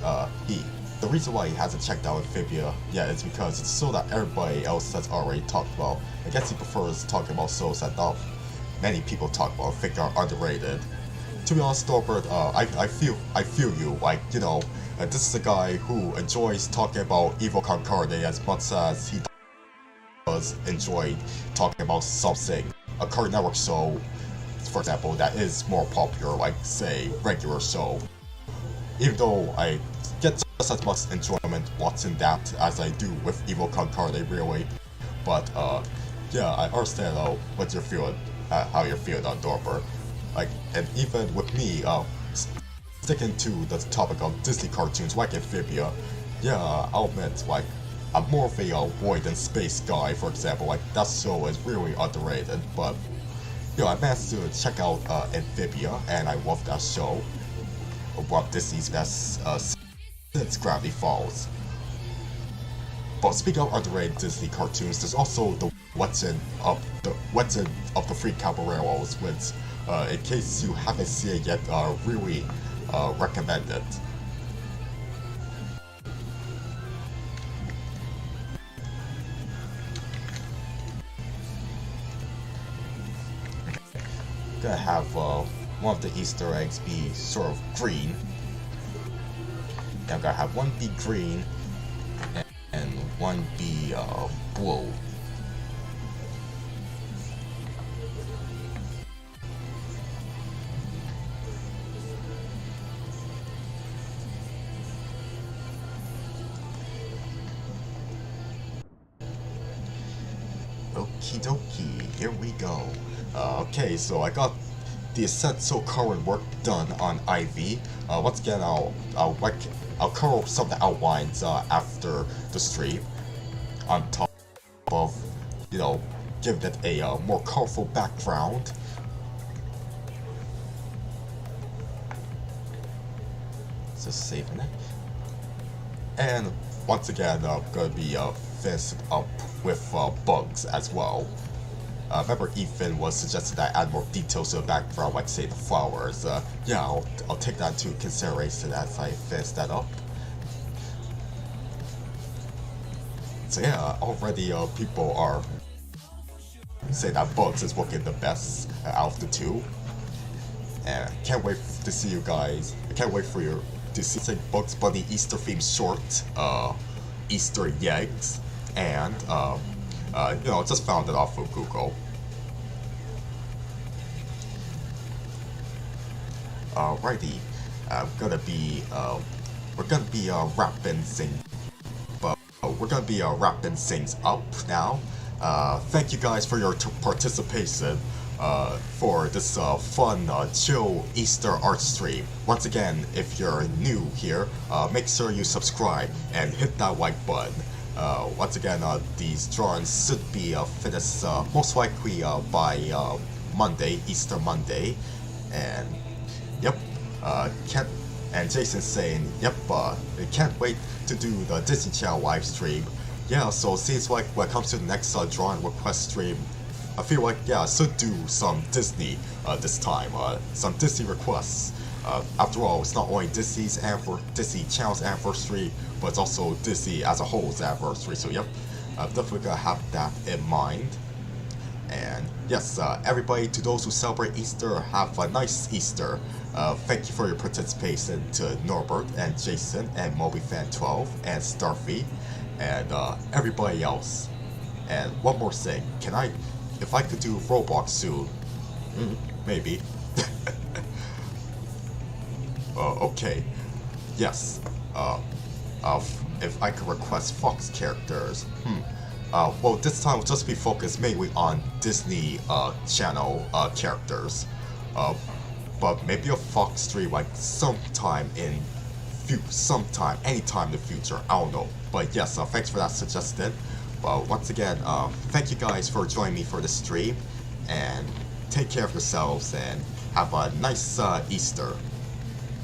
the reason why he hasn't checked out Amphibia yet is because it's so that everybody else has already talked about. I guess he prefers talking about shows that not many people talk about, think are underrated. To be honest, Norbert, I feel you. Like, you know, this is a guy who enjoys talking about Evil Concarne as much as he does enjoy talking about something, a Cartoon Network show, for example, that is more popular, like say regular show. Even though I get just as much enjoyment watching that as I do with Evil Concarne, really. But yeah, I understand what you're feeling, how you're feeling on Dorper. Like, and even with me, sticking to the topic of Disney cartoons like Amphibia, yeah, I'll admit, like, I'm more of a void and space guy, for example. Like, that show is really underrated, but you know, I managed to check out Amphibia, and I love that show. Walt Disney's best since Gravity Falls. But speaking of underrated Disney cartoons, there's also the Legend of the Three Caballeros, which, in case you haven't seen it yet, really recommend it. Gonna have one of the Easter eggs be sort of green. I'm gonna have one be green and one be blue. Okie dokie, here we go. Okay, so I got the essential current work done on IV. Once again, I'll cover some of the outlines after the stream, on top of, you know, giving it a more colorful background. Just saving it. And once again, I'm gonna be finishing up with bugs as well. Remember, Ethan was suggesting that I add more details to the background, like say the flowers. Yeah, I'll take that into consideration as I finish that up. So yeah, already people are saying that Bugs is looking the best out of the two. And can't wait to see you guys. I can't wait for you to see Bugs Bunny Easter themed short, Easter eggs, and you know, just found it off of Google. Alrighty, we're gonna be wrapping things, but we're gonna be wrapping things up now. Thank you guys for your participation for this fun, chill Easter art stream. Once again, if you're new here, make sure you subscribe and hit that like button. Once again, these drawings should be finished most likely by Monday, Easter Monday, and yep, and Jason's saying, yep, can't wait to do the Disney Channel live stream. Yeah, so it seems like when it comes to the next drawing request stream, I feel like, yeah, I should do some Disney this time, some Disney requests. After all, it's not only Disney Channel's anniversary, but it's also Disney as a whole's anniversary. So yep, I'm definitely gonna have that in mind. And yes, everybody, to those who celebrate Easter, have a nice Easter. Thank you for your participation to Norbert and Jason and MobyFan12 and Starfy and everybody else. And one more thing, if I could do Roblox soon, maybe. Okay, yes, if I could request Fox characters, well, this time will just be focused mainly on Disney Channel characters. but maybe a Fox stream like sometime, anytime in the future. I don't know. But yes, thanks for that suggestion. But once again, thank you guys for joining me for the stream, and take care of yourselves and have a nice Easter.